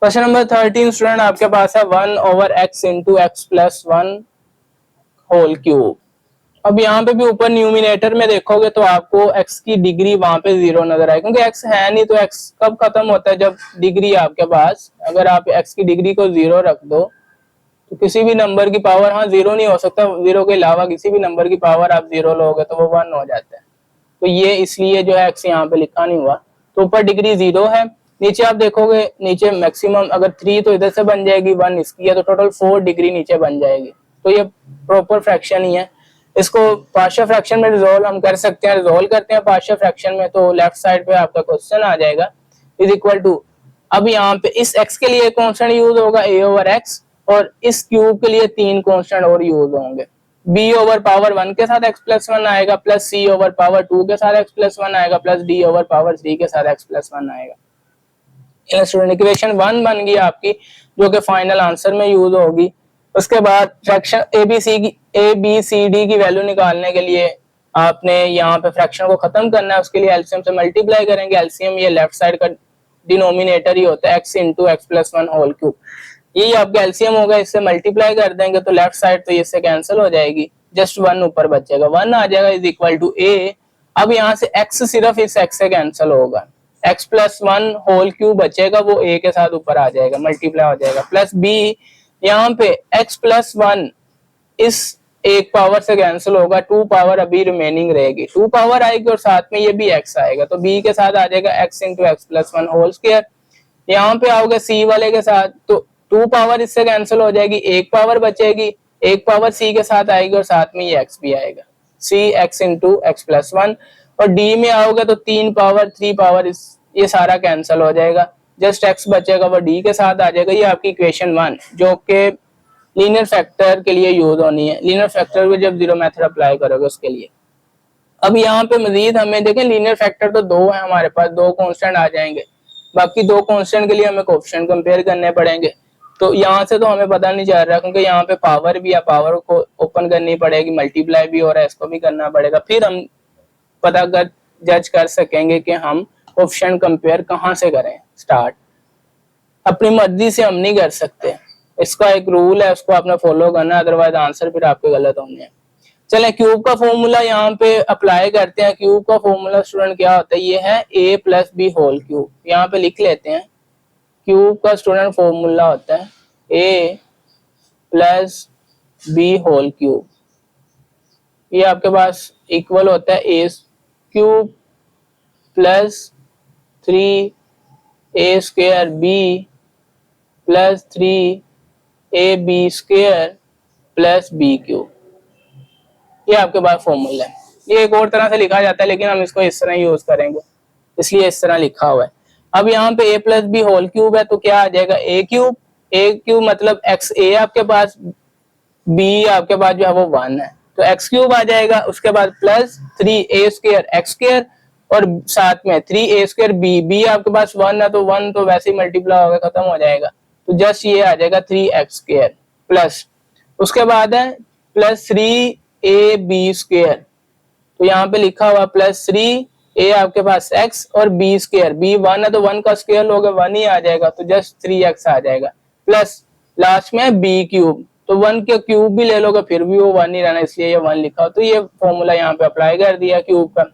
क्वेश्चन नंबर 13 स्टूडेंट आपके पास है 1 over x into x plus 1 whole cube. अब यहाँ पे भी ऊपर न्यूमिनेटर में देखोगे तो आपको x की डिग्री वहां पे 0 नजर आए, क्योंकि x है नहीं, तो x कब खत्म होता है, जब डिग्री आपके पास, अगर आप x की डिग्री को 0 रख दो तो किसी भी नंबर की पावर, हाँ 0 नहीं हो सकता, 0 के अलावा किसी भी नंबर की पावर आप 0 लोगे तो वो 1 हो जाता है, तो ये इसलिए जो है x यहाँ पे लिखा नहीं हुआ, तो ऊपर डिग्री 0 है, नीचे आप देखोगे नीचे मैक्सिमम अगर 3 तो इधर से बन जाएगी, 1 इसकी है, तो टोटल 4 डिग्री नीचे बन जाएगी, तो ये प्रॉपर फ्रैक्शन ही है। इसको पार्शियल फ्रैक्शन में रिजोल्व हम कर सकते हैं, रिजोल्व करते हैं पार्शियल फ्रैक्शन में, तो लेफ्ट साइड पे आपका क्वेश्चन आ जाएगा इज इक्वल टू, अब यहाँ पे इस x के लिए कांस्टेंट यूज होगा a ओवर x, और इस क्यूब के लिए 3 कांस्टेंट और यूज होंगे, b ओवर पावर 1 के साथ x प्लस 1 आएगा, प्लस c ओवर पावर 2 के साथ x प्लस 1 आएगा, प्लस d ओवर पावर 3 के साथ x प्लस 1 आएगा। स्टूडेंट इक्वेशन 1 बन गई आपकी, जो कि फाइनल आंसर में यूज होगी। उसके बाद fraction A B C D की वैल्यू निकालने के लिए आपने यहाँ पे फ्रैक्शन को खत्म करना है, उसके लिए एलसीएम से मल्टीप्लाई करेंगे, एलसीएम ये लेफ्ट साइड का डिनोमिनेटर ही होता है, x into x plus 1 whole cube, यही आपका एलसीएम होगा, इससे मल्टीप्लाई कर देंगे तो लेफ्ट साइड तो इससे कैंसिल हो जाएगी, जस्ट 1 ऊपर बचेगा, 1 आ जाएगा इज इक्वल टू a। अब यहाँ से x सिर्फ इस x से कैंसिल होगा, x प्लस 1 होल क्यूब बचेगा, वो a के साथ ऊपर आ जाएगा, मल्टीप्लाई हो जाएगा, प्लस b, यहाँ पे x प्लस 1 इस एक पावर से कैंसिल होगा, 2 पावर अभी रिमेनिंग रहेगी, 2 पावर आएगी और साथ में ये भी x आएगा, तो b के साथ आ जाएगा x into x plus 1 whole square. यहाँ पे आओगे c वाले के साथ, तो 2 पावर इससे कैंसिल हो जाएगी, 1 पावर बचेगी, 1 पावर c के साथ आएगी और साथ में ये x भी आएगा, c x into x plus 1, और d में आओगे तो 3 पावर ये सारा कैंसिल हो जाएगा, जस्ट x बचेगा, वो d के साथ आ जाएगा। ये आपकी इक्वेशन 1 जो कि लीनियर फैक्टर के लिए यूज होनी है, लीनियर फैक्टर को जब जीरो मेथड अप्लाई करोगे उसके लिए। अब यहाँ पे मजीद हमें देखें, लीनियर फैक्टर तो 2 है हमारे पास, 2 कांस्टेंट आ जाएंगे, बाकी 2 कांस्टेंट के लिए हमें कोएफिशिएंट कंपेयर करने पड़ेंगे, तो यहाँ से तो हमें पता नहीं चल रहा, क्योंकि यहाँ पे पावर भी है, पावर को ओपन करनी पड़ेगी, मल्टीप्लाई भी हो रहा है, इसको भी करना पड़ेगा, फिर हम पता जज कर सकेंगे कि हम कोएफिशिएंट कंपेयर कहाँ से करें स्टार्ट। अपनी मर्जी से हम नहीं कर सकते, इसका एक रूल है, उसको आपने फॉलो करना है, अदरवाइज आंसर फिर आपके गलत होंगे। चले क्यूब का फॉर्मूला यहाँ पे अप्लाई करते हैं। क्यूब का फॉर्मूला स्टूडेंट क्या होता है, ये है a plus b whole cube. यहाँ पे लिख लेते हैं, क्यूब का स्टूडेंट फॉर्मूला होता है a plus b whole cube. ये आपके पास इक्वल होता है a cube plus 3a square b plus 3ab square plus b cube. ये आपके पास फॉर्मूला है। ये एक और तरह से लिखा जाता है, लेकिन हम इसको इस तरह यूज करेंगे, इसलिए इस तरह लिखा हुआ है। अब यहाँ पे a plus b whole cube है, तो क्या आ जाएगा a क्यूब मतलब एक्स ए आपके पास, b आपके पास जो है वो 1 है, तो x क्यूब आ जाएगा। उसके बाद plus 3a square x square और साथ में 3a स्क्वायर b आपके पास 1 है, तो 1 तो वैसे ही मल्टीप्लाई होगा, खत्म हो जाएगा, तो जस्ट ये आ जाएगा 3x स्क्वायर प्लस, उसके बाद है प्लस 3ab स्क्वायर। तो यहाँ पे लिखा हुआ प्लस 3a आपके पास x और b स्क्वायर, b 1 है तो 1 का स्क्वायर लोगे 1 ही आ जाएगा, तो जस्ट 3x आ जाएगा, प्लस लास्ट में b क्यूब, तो 1 के क्यूब भी ले लोगे फिर भी वो 1 ही रहना, इसलिए ये 1 लिखा हो। तो ये फॉर्मूला यहाँ पे अप्लाई कर दिया क्यूब का।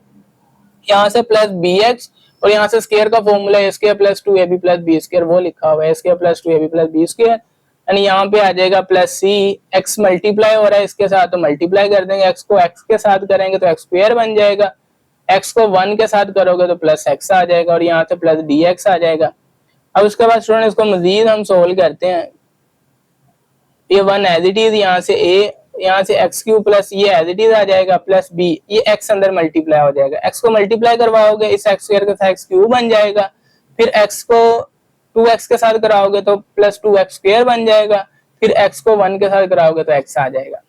यहाँ से प्लस bx और यहाँ से स्क्वायर का formula a square plus 2ab plus b square, वो लिखा हुआ है a square plus 2ab plus b square, यानी यहाँ पे आ जाएगा प्लस c, x मल्टीप्लाई हो रहा है इसके साथ तो मल्टीप्लाई कर देंगे, x को x के साथ करेंगे तो x स्क्वायर बन जाएगा, x को 1 के साथ करोगे तो प्लस x आ जाएगा और यहाँ से प्लस dx आ जाएगा। अब उसके बाद स्टूडेंट इसको मजीद हम सोल्व करते हैं। ये 1 एज इट इज, यहाँ से a, यहाँ से एक्स क्यूब प्लस ये एज इट इज आ जाएगा प्लस b, ये x अंदर मल्टीप्लाई हो जाएगा, x को मल्टीप्लाई करवाओगे इस एक्स स्क्वायर के साथ एक्स क्यूब बन जाएगा, फिर x को 2x के साथ कराओगे तो प्लस 2x स्क्वायर बन जाएगा, फिर x को 1 के साथ कराओगे तो x आ जाएगा।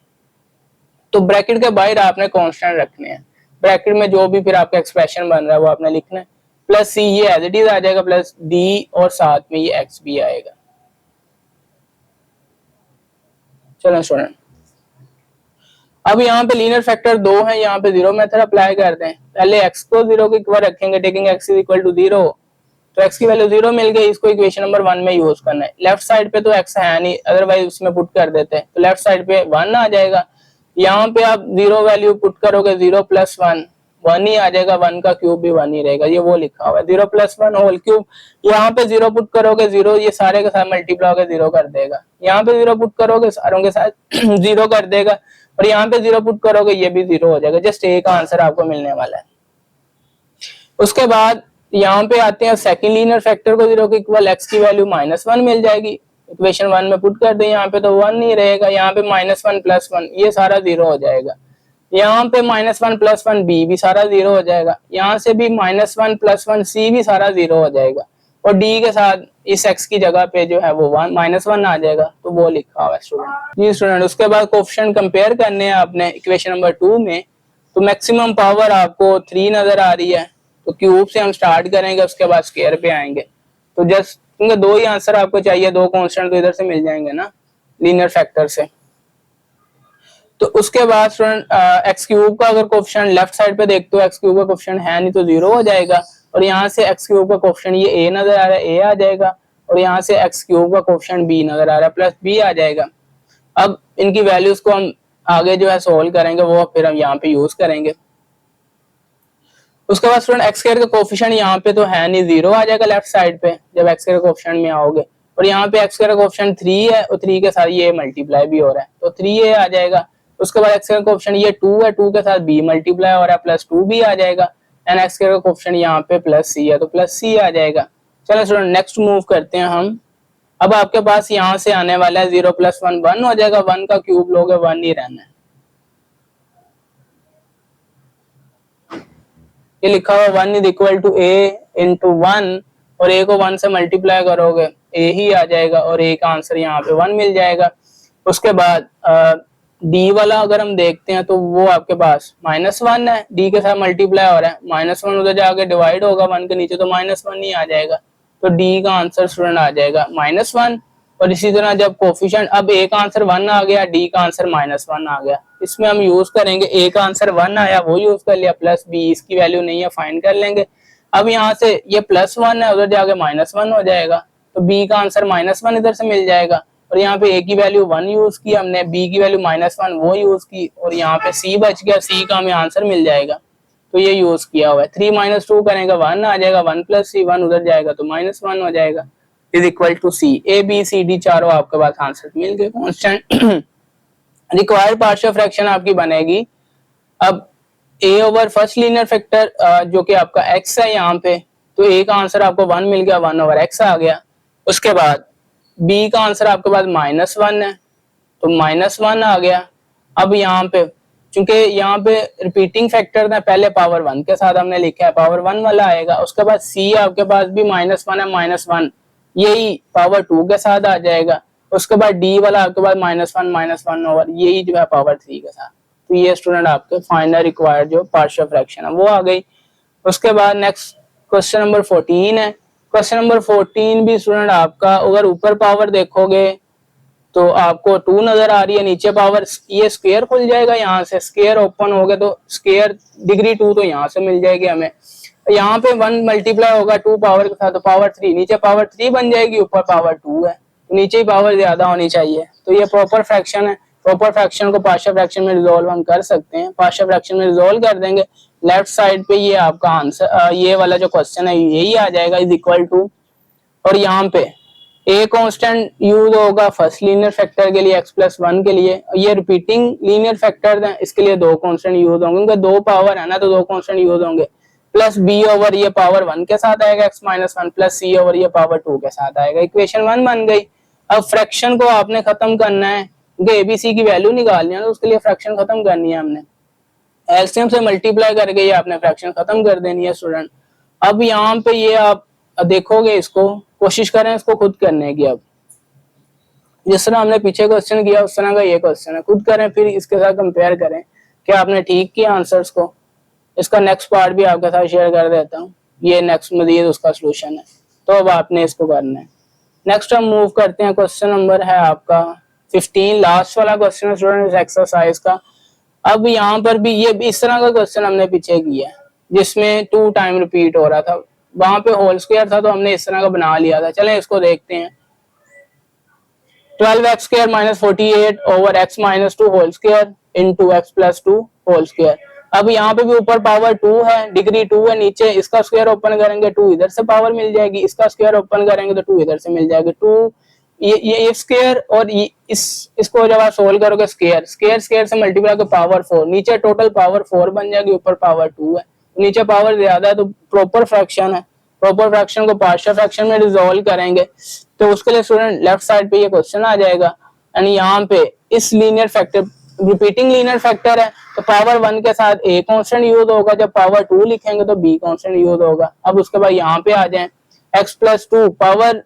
तो ब्रैकेट के बाहर आपने कांस्टेंट रखने हैं, ब्रैकेट में जो भी फिर आपका एक्सप्रेशन बन रहा है वो आपने लिखना है, प्लस c ये एज इट इज आ जाएगा प्लस d और साथ में ये x भी आएगा। चलो स्टूडेंट, अब यहाँ पे लीनियर फैक्टर 2 है, यहाँ पे जीरो मेथड अप्लाई कर दें। पहले x को 0 के इक्वल रखेंगे, taking x is equal to 0, तो x की वैल्यू 0 मिल गई, इसको इक्वेशन नंबर 1 में यूज करना है। लेफ्ट साइड पे तो x है नहीं, अदरवाइज उसमें पुट कर देते हैं, तो लेफ्ट साइड पे 1 आ जाएगा। यहाँ पे आप 0 वैल्यू पुट करोगे, 0 प्लस 1 1 ही आ जाएगा, 1 का क्यूब भी 1 ही रहेगा, ये वो लिखा हुआ है 0 प्लस 1 होल क्यूब। यहाँ पे 0 पुट करोगे 0 ये सारे के साथ मल्टीप्लाई होकर 0 कर देगा, यहाँ पे 0 पुट करोगे सारों के साथ 0 कर देगा, और यहाँ पे 0 पुट करोगे ये भी 0 हो जाएगा, जस्ट एक आंसर आपको मिलने वाला है। उसके बाद यहाँ पे आते हैं सेकंड लीनियर फैक्टर को 0 के इक्वल, x की वैल्यू -1 मिल जाएगी, इक्वेशन 1 में पुट कर दे, यहाँ पे तो 1 नहीं रहेगा, यहाँ पे -1 प्लस 1 ये सारा 0 हो जाएगा, यहाँ पे -1 प्लस 1 b भी सारा 0 हो जाएगा, यहाँ से भी -1 प्लस 1 c भी सारा 0 हो जाएगा, और d के साथ इस x की जगह पे जो है वो -1 आ जाएगा, तो वो लिखा हुआ है स्टूडेंट। जी स्टूडेंट, उसके बाद कोएफिशिएंट कंपेयर करने हैं आपने इक्वेशन नंबर 2 में, तो मैक्सिमम पावर आपको 3 नजर आ रही है, तो क्यूब से हम स्टार्ट करेंगे, उसके बाद स्क्वायर पे आएंगे, तो जस्ट क्योंकि 2 ही आंसर आपको चाहिए, 2 कांस्टेंट तो इधर से मिल जाएंगे ना लीनियर फैक्टर से। तो उसके बाद स्टूडेंट एक्स क्यूब का अगर कोएफिशिएंट लेफ्ट साइड पे देखते हो, एक्स क्यूब का कोएफिशिएंट है नहीं तो 0 हो जाएगा, और यहाँ से एक्स क्यूब का कोएफिशिएंट ये a नजर आ रहा है, a आ जाएगा, और यहाँ से एक्स क्यूब का कोएफिशिएंट b नजर आ रहा है, प्लस b आ जाएगा। अब इनकी वैल्यूज को हम आगे जो है सोल्व करेंगे, वो फिर हम यहाँ पे यूज करेंगे। उसके बाद स्टूडेंट एक्स स्क्वायर का कोएफिशिएंट यहाँ पे तो है नहीं, 0 आ जाएगा लेफ्ट साइड पे जब एक्स स्क्वायर कोएफिशिएंट में आओगे, और यहाँ पे एक्स स्क्वायर का कोएफिशिएंट 3 है और 3 के साथ ये मल्टीप्लाई भी हो रहा है, तो 3a आ जाएगा। उसके बाद एक्स स्क्वायर का कोएफिशिएंट ये 2 है, 2 के साथ b मल्टीप्लाई हो रहा है, प्लस 2 भी आ जाएगा, एंड एक्स स्क्वायर का कोएफिशिएंट यहाँ पे प्लस c है, तो प्लस c आ जाएगा। चलो स्टूडेंट नेक्स्ट मूव करते हैं हम। अब आपके पास यहाँ से आने वाला है 0 प्लस 1 1 हो जाएगा, 1 का क्यूब लोगे 1 ही रहना है, ये लिखा हुआ 1 is equal to a into 1, और a को 1 से मल्टीप्लाई करोगे a ही आ जाएगा, और a का आंसर यहाँ पे 1 मिल जाएगा। उसके बाद d वाला अगर हम देखते हैं तो वो आपके पास -1 है, d के साथ मल्टीप्लाई हो रहा है, -1 उधर जाके डिवाइड होगा 1 के नीचे, तो -1 ही आ जाएगा, तो d का आंसर स्टूडेंट आ जाएगा -1। और इसी तरह जब कोफिशिएंट, अब a का आंसर 1 आ गया, d का आंसर -1 आ गया, इसमें हम यूज करेंगे a का आंसर 1 आया वो यूज कर लिया, प्लस b इसकी वैल्यू नहीं है फाइंड कर लेंगे। अब यहाँ से ये +1 है, उधर जाके -1 हो जाएगा, तो बी का आंसर -1 इधर से मिल जाएगा। और यहाँ पे ए की वैल्यू 1 यूज की हमने, बी की वैल्यू -1 वो यूज की, और यहाँ पे सी बच गया, सी का हमें आंसर मिल जाएगा, तो ये यूज किया हुआ है। 3 - 2 करेंगे 1 आ जाएगा, 1 + c 1 उधर जाएगा तो -1 हो जाएगा, is equal to C. A B C D चारों आपके पास आंसर मिल गए कांस्टेंट। रिक्वायर्ड पार्शियल फ्रैक्शन आपकी बनेगी, अब a over first linear factor जो कि आपका x है यहाँ पे, तो a का आंसर आपको 1 मिल गया, 1 ओवर x आ गया। उसके बाद b का आंसर आपके पास -1 है, तो -1 आ गया। अब यहाँ पे चूंकि यहाँ पे रिपीटिंग फैक्टर है, पहले पावर 1 के साथ हमने लिखा है, पावर 1 वाला आएगा। उसके बाद c आपके पास भी -1 है, -1 यही पावर 2 के साथ आ जाएगा। उसके बाद d वाला आपके पास -1 ओवर यही जो है पावर 3 के साथ। तो ये स्टूडेंट आपके फाइनल रिक्वायर्ड जो पार्शियल फ्रैक्शन है वो आ गई। उसके बाद नेक्स्ट क्वेश्चन नंबर 14 है। क्वेश्चन नंबर 14 भी स्टूडेंट आपका, अगर ऊपर पावर देखोगे तो आपको 2 नजर आ रही है, नीचे पावर, ये स्क्वायर खुल जाएगा, यहाँ से स्क्वायर ओपन हो गया तो स्क्वायर डिग्री 2 तो यहाँ से मिल जाएगी हमें। यहाँ पे 1 मल्टीप्लाई होगा 2 पावर के साथ, तो पावर 3, नीचे पावर 3 बन जाएगी, ऊपर पावर 2 है, तो नीचे ही पावर ज्यादा होनी चाहिए। तो ये प्रॉपर फ्रैक्शन है। प्रॉपर फ्रैक्शन को पार्शियल फ्रैक्शन में रिजोल्व हम कर सकते हैं, पार्शियल फ्रैक्शन में रिजोल्व कर देंगे, लेफ्ट साइड पे ये आपका आंसर, ये वाला जो क्वेश्चन है यही आ जाएगा, इज इक्वल टू, और यहाँ पे ए कांस्टेंट यूज होगा फर्स्ट लीनियर फैक्टर के लिए x+1 के लिए, ये रिपीटिंग लीनियर फैक्टर है, इसके लिए 2 कांस्टेंट यूज होंगे, क्योंकि 2 पावर है ना तो 2 कांस्टेंट यूज होंगे। प्लस b ओवर ये पावर 1 के साथ आएगा x-1, प्लस c ओवर ये पावर 2 के साथ आएगा। इक्वेशन 1 बन गई। अब फ्रैक्शन को आपने खत्म करना है, क्योंकि एबीसी की वैल्यू निकालनी है, तो उसके लिए फ्रैक्शन खत्म करनी है हमने, एलसीएम से मल्टीप्लाई करके ये आपने फ्रैक्शन खत्म कर देनी है स्टूडेंट। अब यहाँ पे ये आप देखोगे, इसको कोशिश करें इसको खुद करने की। अब जिस तरह हमने पीछे क्वेश्चन किया उस तरह का ये क्वेश्चन है, खुद करें, फिर इसके साथ कंपेयर करें कि आपने ठीक किया आंसर्स को। इसका नेक्स्ट पार्ट भी आपके साथ शेयर कर देता हूँ, ये नेक्स्ट मजीद उसका सोल्यूशन है, तो अब आपने इसको करना है। नेक्स्ट हम मूव करते हैं, क्वेश्चन नंबर है आपका 15, लास्ट वाला क्वेश्चन है स्टूडेंट इस एक्सरसाइज का। अब यहाँ पर भी ये इस तरह का क्वेश्चन हमने पीछे किया जिसमें 2 टाइम रिपीट हो रहा था, वहां पे होल स्क्वायर था तो हमने इस तरह का बना लिया था। चलें इसको देखते हैं। 12x² - 48 over x - 2 whole square into x+2 whole square. अब यहाँ पे भी ऊपर पावर 2 है, डिग्री 2 है, नीचे इसका स्क्वायर ओपन करेंगे 2 इधर से पावर मिल जाएगी, इसका स्क्वायर ओपन करेंगे तो 2 इधर से मिल जाएगी। 2 ये स्क्वायर और इसको जब आप सोल्व करोगे स्क्वायर स्क्वायर से मल्टीप्लाई करके पावर 4, नीचे टोटल पावर 4 बन जाएगी, ऊपर पावर 2 है, नीचे पावर ज्यादा है, तो प्रॉपर फ्रैक्शन है। प्रॉपर फ्रैक्शन को पार्शियल फ्रैक्शन में रिजोल्व करेंगे तो उसके लिए स्टूडेंट लेफ्ट साइड पे ये क्वेश्चन आ जाएगा। एंड यहाँ पे इस linear factor, repeating linear factor है, तो पावर 1 के साथ a कांस्टेंट यूज होगा, जब पावर 2 लिखेंगे तो b कांस्टेंट यूज होगा। अब उसके बाद यहाँ पे आ जाए x+2 पावर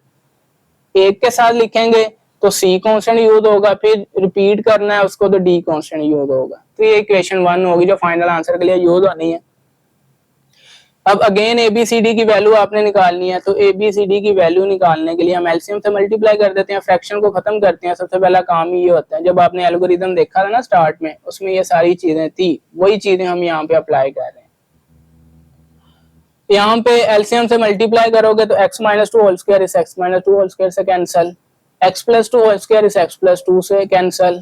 1 के साथ लिखेंगे तो c कांस्टेंट यूज होगा, फिर रिपीट करना है उसको तो d कांस्टेंट यूज होगा। तो ये इक्वेशन 1 होगी जो फाइनल आंसर के लिए यूज होनी है। अब अगेन एबीसीडी की वैल्यू आपने निकालनी है, तो एबीसीडी की वैल्यू निकालने के लिए हम एलसीएम से मल्टीप्लाई कर देते हैं, फ्रैक्शन को खत्म करते हैं। सबसे पहला काम ही ये होता है, जब आपने एल्गोरिथम देखा था ना स्टार्ट में, उसमें ये सारी चीजें थी, वही चीजें हम यहाँ पे अप्लाई कर रहे हैं। यहाँ पे एलसीएम से मल्टीप्लाई करोगे तो x - 2 होल स्क्वायर इस x - 2 होल स्क्वायर से कैंसिल, x+2 होल स्क्वायर इस x+2 से कैंसिल,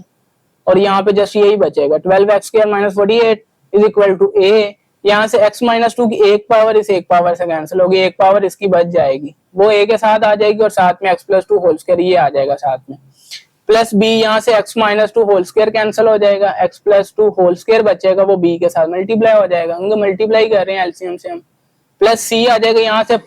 और यहाँ पे जस्ट यही बचेगा 12x² - 48 is equal to a। यहाँ से x - 2 की एक पावर इस एक पावर से कैंसिल होगी, एक पावर इसकी बच जाएगी, वो a के साथ आ जाएगी, और साथ में x+2 होल स्क्वायर ये आ जाएगा साथ में, प्लस b, यहाँ से x - 2 होल स्क्वायर कैंसिल हो जाएगा, x+2 होल स्क्वायर बचेगा, वो b के साथ मल्टीप्लाई हो जाएगा, उनको मल्टीप्लाई कर रहे हैं एलसीएम से हम, प्लस c आ जाएगा, यहाँ से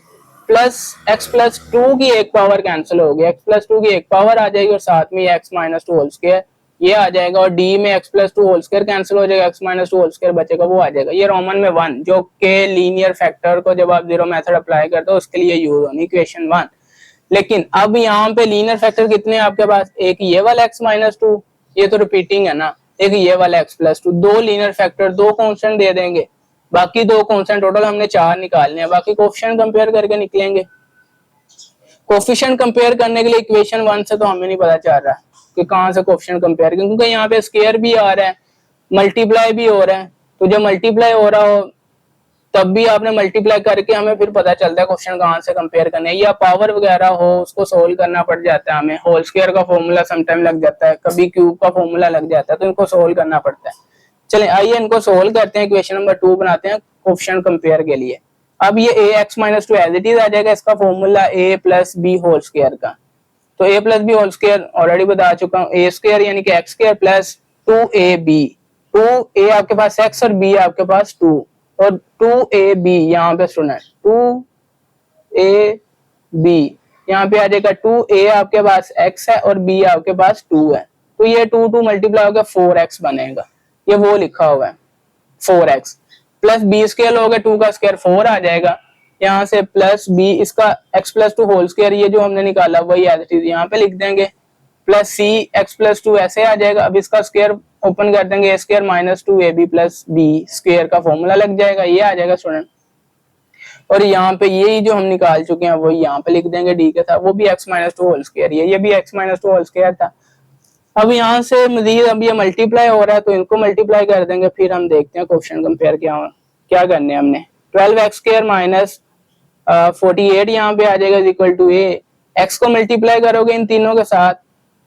प्लस x+2 की एक पावर कैंसिल होगी, x+2 की एक पावर आ जाएगी, और साथ में x - 2 होल स्क्वायर ये आ जाएगा, और d में x+2 होल स्क्वायर कैंसिल हो जाएगा, x - 2 होल स्क्वायर बचेगा, वो आ जाएगा। ये रोमन में 1 जो के लीनियर फैक्टर को जब आप जीरो मेथड अप्लाई करते हो उसके लिए यूज होनी इक्वेशन 1। लेकिन अब यहाँ पे लीनियर फैक्टर कितने हैं आपके पास, एक ये वाला x - 2, ये तो रिपीटिंग है ना, एक ये वाला x+2, 2 लीनियर फैक्टर, 2 कांस्टेंट दे देंगे, बाकी 2 कांस्टेंट, टोटल हमने 4 निकालने हैं, बाकी कोफिशिएंट कंपेयर करके निकलेंगे। कोफिशिएंट कंपेयर करने के लिए इक्वेशन 1 से तो हमें नहीं पता चल रहा कि कहाँ से कोफिशिएंट कंपेयर, क्योंकि यहाँ पे स्क्वायर भी आ रहा है, मल्टीप्लाई भी हो रहा है, तो जब मल्टीप्लाई हो रहा हो तब भी आपने मल्टीप्लाई करके हमें फिर पता चलता है क्वेश्चन कहाँ से कंपेयर करना है, या पावर वगैरह हो उसको सोल्व करना पड़ जाता है हमें, होल स्क्वायर का फॉर्मूला समटाइम लग जाता है, कभी क्यूब का फॉर्मूला लग जाता है, तो इनको सोल्व करना पड़ता है। चलिए आइए इनको सोल्व करते हैं, इक्वेशन नंबर 2 बनाते हैं क्वेश्चन कंपेयर के लिए। अब ये ax minus two as it is आ जाएगा, इसका formula a plus b whole square का, तो a plus b whole square already बता चुका हूँ, a स्क्वायर यानी कि x square plus 2ab, 2a आपके पास x और b आपके पास 2, और 2ab यहाँ पे स्टूडेंट 2ab यहाँ पे आ जाएगा, 2a आपके पास x है और b आपके पास 2 है, तो ये 2 मल्टीप्लाई होगा 4x बनेगा, ये वो लिखा हुआ है 4x प्लस बी स्क्वायर हो गया, 2 का स्क्वायर 4 आ जाएगा, यहाँ से प्लस बी इसका x प्लस 2 होल स्क्वायर, ये जो हमने निकाला वही एज इट इज यहाँ पे लिख देंगे, प्लस सी x प्लस 2 ऐसे आ जाएगा। अब इसका स्क्वायर ओपन कर देंगे, a square minus 2ab plus b square का फॉर्मूला लग जाएगा, ये आ जाएगा स्टूडेंट। और यहाँ पे यही जो हम निकाल चुके हैं वही यहाँ पे लिख देंगे डी के साथ, वो भी x माइनस 2 होल स्क्वायर, ये भी x माइनस 2 होल स्क्वायर था। अब यहाँ से मजीद अब ये मल्टीप्लाई हो रहा है तो इनको मल्टीप्लाई कर देंगे, फिर हम देखते हैं क्वेश्चन कंपेयर क्या करने हैं हमने। 12x स्क्वायर माइनस 48 यहाँ पे आ जाएगा इक्वल टू a, x को मल्टीप्लाई करोगे इन तीनों के साथ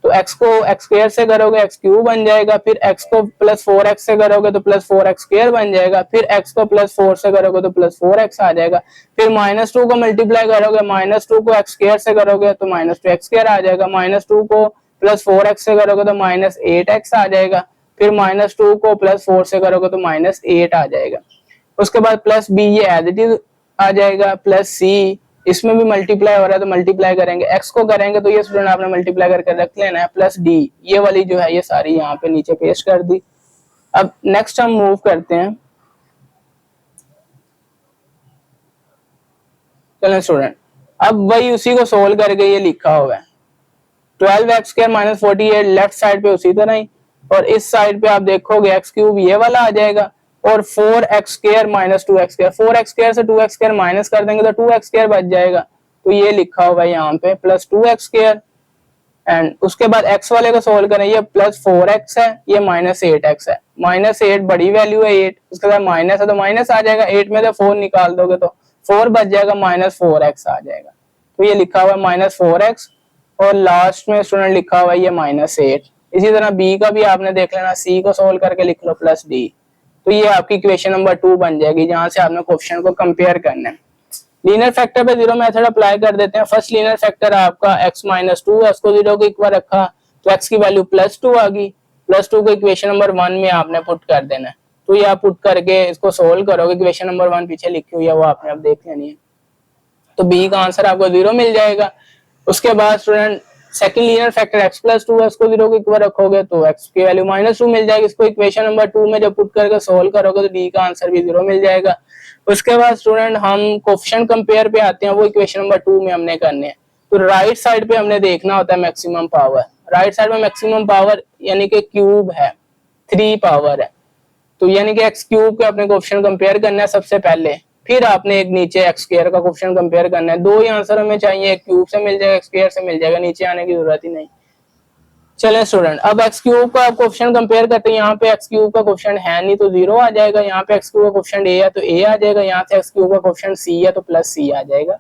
तो x को x स्क्वायर से करोगे x क्यूब बन जाएगा, फिर x को प्लस 4x से करोगे तो प्लस 4x स्क्वायर बन जाएगा, फिर x को प्लस 4 से करोगे तो प्लस 4x आ जाएगा, फिर माइनस 2 को मल्टीप्लाई करोगे, माइनस 2 को x स्क्वायर से करोगे तो माइनस 2x स्क्वायर आ जाएगा, माइनस 2 को प्लस 4x से करोगे तो माइनस 8x आ जाएगा, फिर माइनस 2 को प्लस 4 से करोगे तो माइनस 8 आ जाएगा। उसके बाद प्लस b ये एज इट इज आ जाएगा, प्लस c इसमें भी मल्टीप्लाई हो रहा है तो मल्टीप्लाई करेंगे, x को करेंगे तो ये स्टूडेंट आपने मल्टीप्लाई करके रख लेना है, प्लस d ये वाली जो है ये सारी यहाँ पे नीचे पेस्ट कर दी। अब नेक्स्ट हम मूव करते हैं, चलें स्टूडेंट, अब वही उसी को सोल्व करके ये लिखा हुआ है 12x square minus 48 left side पे उसी तरह ही, और इस साइड पे आप देखोगे x क्यूब ये वाला आ जाएगा, और 4x square minus 2x square, 4x square से 2x स्क्वायर माइनस कर देंगे तो 2x स्क्वायर बच जाएगा, तो ये लिखा हुआ है यहाँ पे प्लस 2x स्क्वायर, एंड उसके बाद x वाले को सोल्व करें, ये प्लस 4x है, ये माइनस 8x है, माइनस 8 बड़ी वैल्यू है 8, उसके बाद माइनस है तो माइनस आ जाएगा, 8 में से 4 निकाल दोगे तो 4 बच जाएगा, माइनस 4x आ जाएगा, तो ये लिखा हुआ है माइनस 4x, और लास्ट में स्टूडेंट लिखा हुआ है ये माइनस 8। इसी तरह b का भी आपने देख लेना, c को सोल्व करके लिख लो प्लस d, तो ये आपकी इक्वेशन नंबर 2 बन जाएगी, जहां से आपने क्वेश्चन को कंपेयर करना है। लीनियर फैक्टर पे जीरो मेथड अप्लाई कर देते हैं। फर्स्ट लीनियर फैक्टर आपका x माइनस 2 है, उसको जीरो के इक्वल रखा तो x की वैल्यू प्लस 2 आ गई, प्लस 2 को इक्वेशन नंबर 1 में आपने पुट कर देना है, तो ये आप पुट करके इसको सोल्व करोगे, इक्वेशन नंबर 1 पीछे लिखी हुई है वो आपने अब देख लेनी है, तो b का आंसर आपको 0 मिल जाएगा। उसके बाद student second linear factor x plus 2 है, उसको 0 के इक्वल रखोगे तो x की वैल्यू माइनस 2 मिल जाएगी, इसको इक्वेशन नंबर 2 में जब पुट करके सोल्व करोगे तो d का आंसर भी 0 मिल जाएगा। उसके बाद स्टूडेंट हम कोएफिशिएंट कंपेयर पे आते हैं, वो इक्वेशन नंबर 2 में हमने करने हैं, तो राइट साइड पे हमने देखना होता है मैक्सिमम पावर, राइट साइड में मैक्सिमम पावर यानी कि क्यूब है, 3 पावर है, तो यानी कि x क्यूब के अपने कोएफिशिएंट कंपेयर करना है सबसे पहले, फिर आपने एक नीचे x स्क्वायर का कोएफिशिएंट कंपेयर करना है। 2 ही आंसर हमें चाहिए, एक क्यूब से मिल जाएगा, x स्क्वायर से मिल जाएगा, नीचे आने की जरूरत ही नहीं। चलें स्टूडेंट, अब x क्यूब का कोएफिशिएंट कंपेयर करते हैं, यहाँ पे x क्यूब का कोएफिशिएंट है नहीं तो 0 आ जाएगा, यहाँ पे x क्यूब का कोएफिशिएंट a है तो a आ जाएगा, यहाँ से x क्यूब का कोएफिशिएंट c है तो प्लस c आ जाएगा।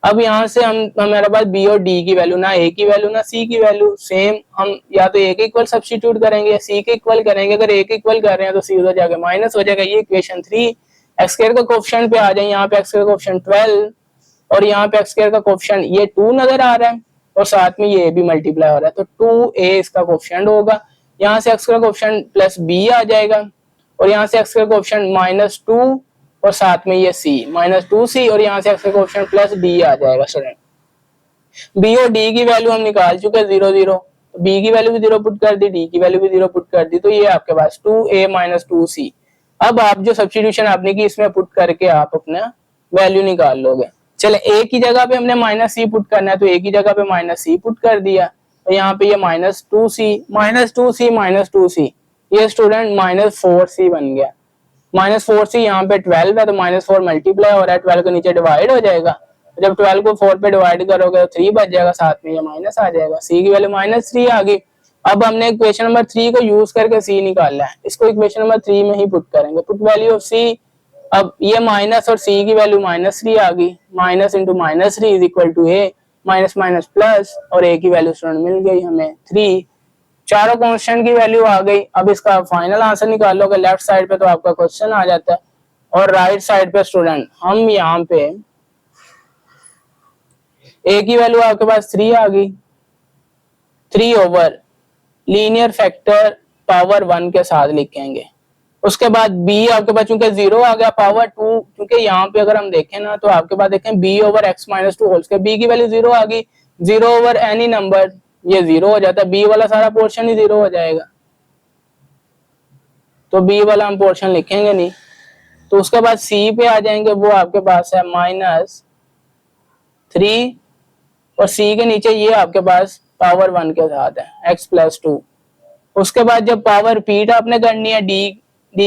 अब यहाँ से हमारे पास b और d की वैल्यू, ना a की वैल्यू ना c की वैल्यू, सेम हम या तो a के इक्वल सब्स्टिट्यूट करेंगे या c के इक्वल करेंगे, अगर a के इक्वल कर रहे हैं तो c उधर जाके माइनस हो जाएगा, ये इक्वेशन 3। एक्स स्क्वायर का कोएफिशिएंट पे आ जाए, यहाँ पे एक्स स्क्वायर का कोएफिशिएंट 12 और यहाँ पे एक्स स्क्वायर का कोएफिशिएंट ये 2 नजर आ रहा है और साथ में ये भी मल्टीप्लाई हो रहा है, तो 2a इसका कोएफिशिएंट होगा, यहाँ से x square coefficient plus b आ जाएगा, और यहाँ से एक्स स्क्वायर कोएफिशिएंट माइनस 2 और साथ में ये c माइनस 2c, और यहाँ से x square coefficient plus b आ जाएगा। स्टूडेंट b और d की वैल्यू हम निकाल चुके हैं 0 0, तो b की वैल्यू भी 0 पुट कर दी, d की वैल्यू भी 0 पुट कर दी, तो ये आपके पास 2a माइनस 2c। अब आप जो सब्स्टिट्यूशन आपने की इसमें पुट करके आप अपना वैल्यू निकाल लोगे। चले a की जगह पे हमने माइनस c पुट करना है, तो a की जगह पे माइनस c पुट कर दिया, तो यहाँ पे ये माइनस 2c माइनस 2c, ये स्टूडेंट माइनस 4c बन गया, माइनस 4c यहाँ पे 12 है तो माइनस 4 मल्टीप्लाई हो रहा है, 12 के नीचे डिवाइड हो जाएगा, जब 12 को 4 पे डिवाइड करोगे तो 3 बच जाएगा, साथ में ये माइनस आ जाएगा, c की वैल्यू माइनस 3 आ गई। अब हमने इक्वेशन नंबर 3 को यूज करके c निकालना है, इसको इक्वेशन नंबर 3 में ही पुट करेंगे, पुट वैल्यू ऑफ c अब ये माइनस और सी की वैल्यू -3 आ गई, minus into -3 is equal to a, minus minus plus, और ए की वैल्यू स्टूडेंट मिल गई हमें 3। चारों कांस्टेंट की वैल्यू आ गई। अब इसका फाइनल आंसर निकालोगे लेफ्ट साइड पे तो आपका क्वेश्चन आ जाता है, और राइट साइड पे स्टूडेंट हम यहाँ पे ए की वैल्यू आपके पास 3 आ गई, 3 ओवर लीनियर फैक्टर पावर 1 के साथ लिखेंगे। उसके बाद बी आपके पास चूंकि 0 आ गया, पावर 2, क्योंकि यहाँ पे अगर हम देखें ना तो आपके पास देखें b over x minus 2 whole square, b की वैल्यू 0 आ गई, 0 ओवर एनी नंबर, ये 0 हो जाता है, बी वाला सारा पोर्शन ही 0 हो जाएगा, तो बी वाला हम पोर्शन लिखेंगे नहीं। तो उसके बाद सी पे आ जाएंगे, वो आपके पास है -3, और सी के नीचे ये आपके पास पावर 1 के साथ है x प्लस 2। उसके बाद जब पावर रिपीट आपने करनी है डी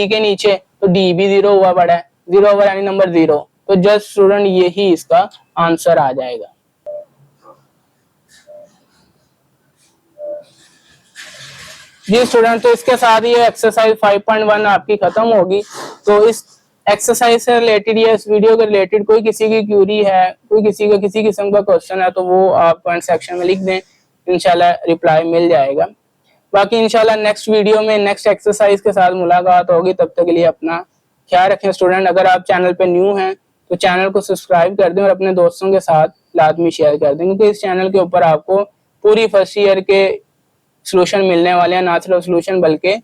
के नीचे, तो डी भी 0 हुआ पड़ा है, 0 ओवर एनी नंबर 0, तो जस्ट स्टूडेंट यही इसका आंसर आ जाएगा। जी स्टूडेंट, तो इसके साथ ये एक्सरसाइज 5.1 आपकी खत्म होगी। तो इस एक्सरसाइज से रिलेटेड या इस वीडियो के रिलेटेड कोई किसी की क्यूरी है, कोई किसी का किसी किस्म का क्वेश्चन है, तो वो आप कमेंट सेक्शन में लिख दें, इंशाल्लाह रिप्लाई मिल जाएगा। बाकी इंशाल्लाह नेक्स्ट वीडियो में नेक्स्ट एक्सरसाइज के साथ मुलाकात होगी। तब तक के लिए अपना ख्याल रखें स्टूडेंट। अगर आप चैनल पे न्यू हैं तो चैनल को सब्सक्राइब कर दें और अपने दोस्तों के साथ लाजमी शेयर कर दें, क्योंकि इस चैनल के ऊपर आपको पूरी फर्स्ट ईयर के सॉल्यूशन मिलने वाले हैं, ना सिर्फ सॉल्यूशन बल्कि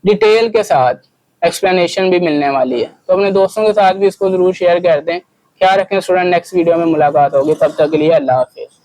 डिटेल के साथ एक्सप्लेनेशन भी मिलने वाली है। तो अपने दोस्तों के साथ भी इसको जरूर शेयर कर दें। ख्याल रखें स्टूडेंट, नेक्स्ट वीडियो में मुलाकात होगी, तब तक के लिए अल्लाह हाफिज़।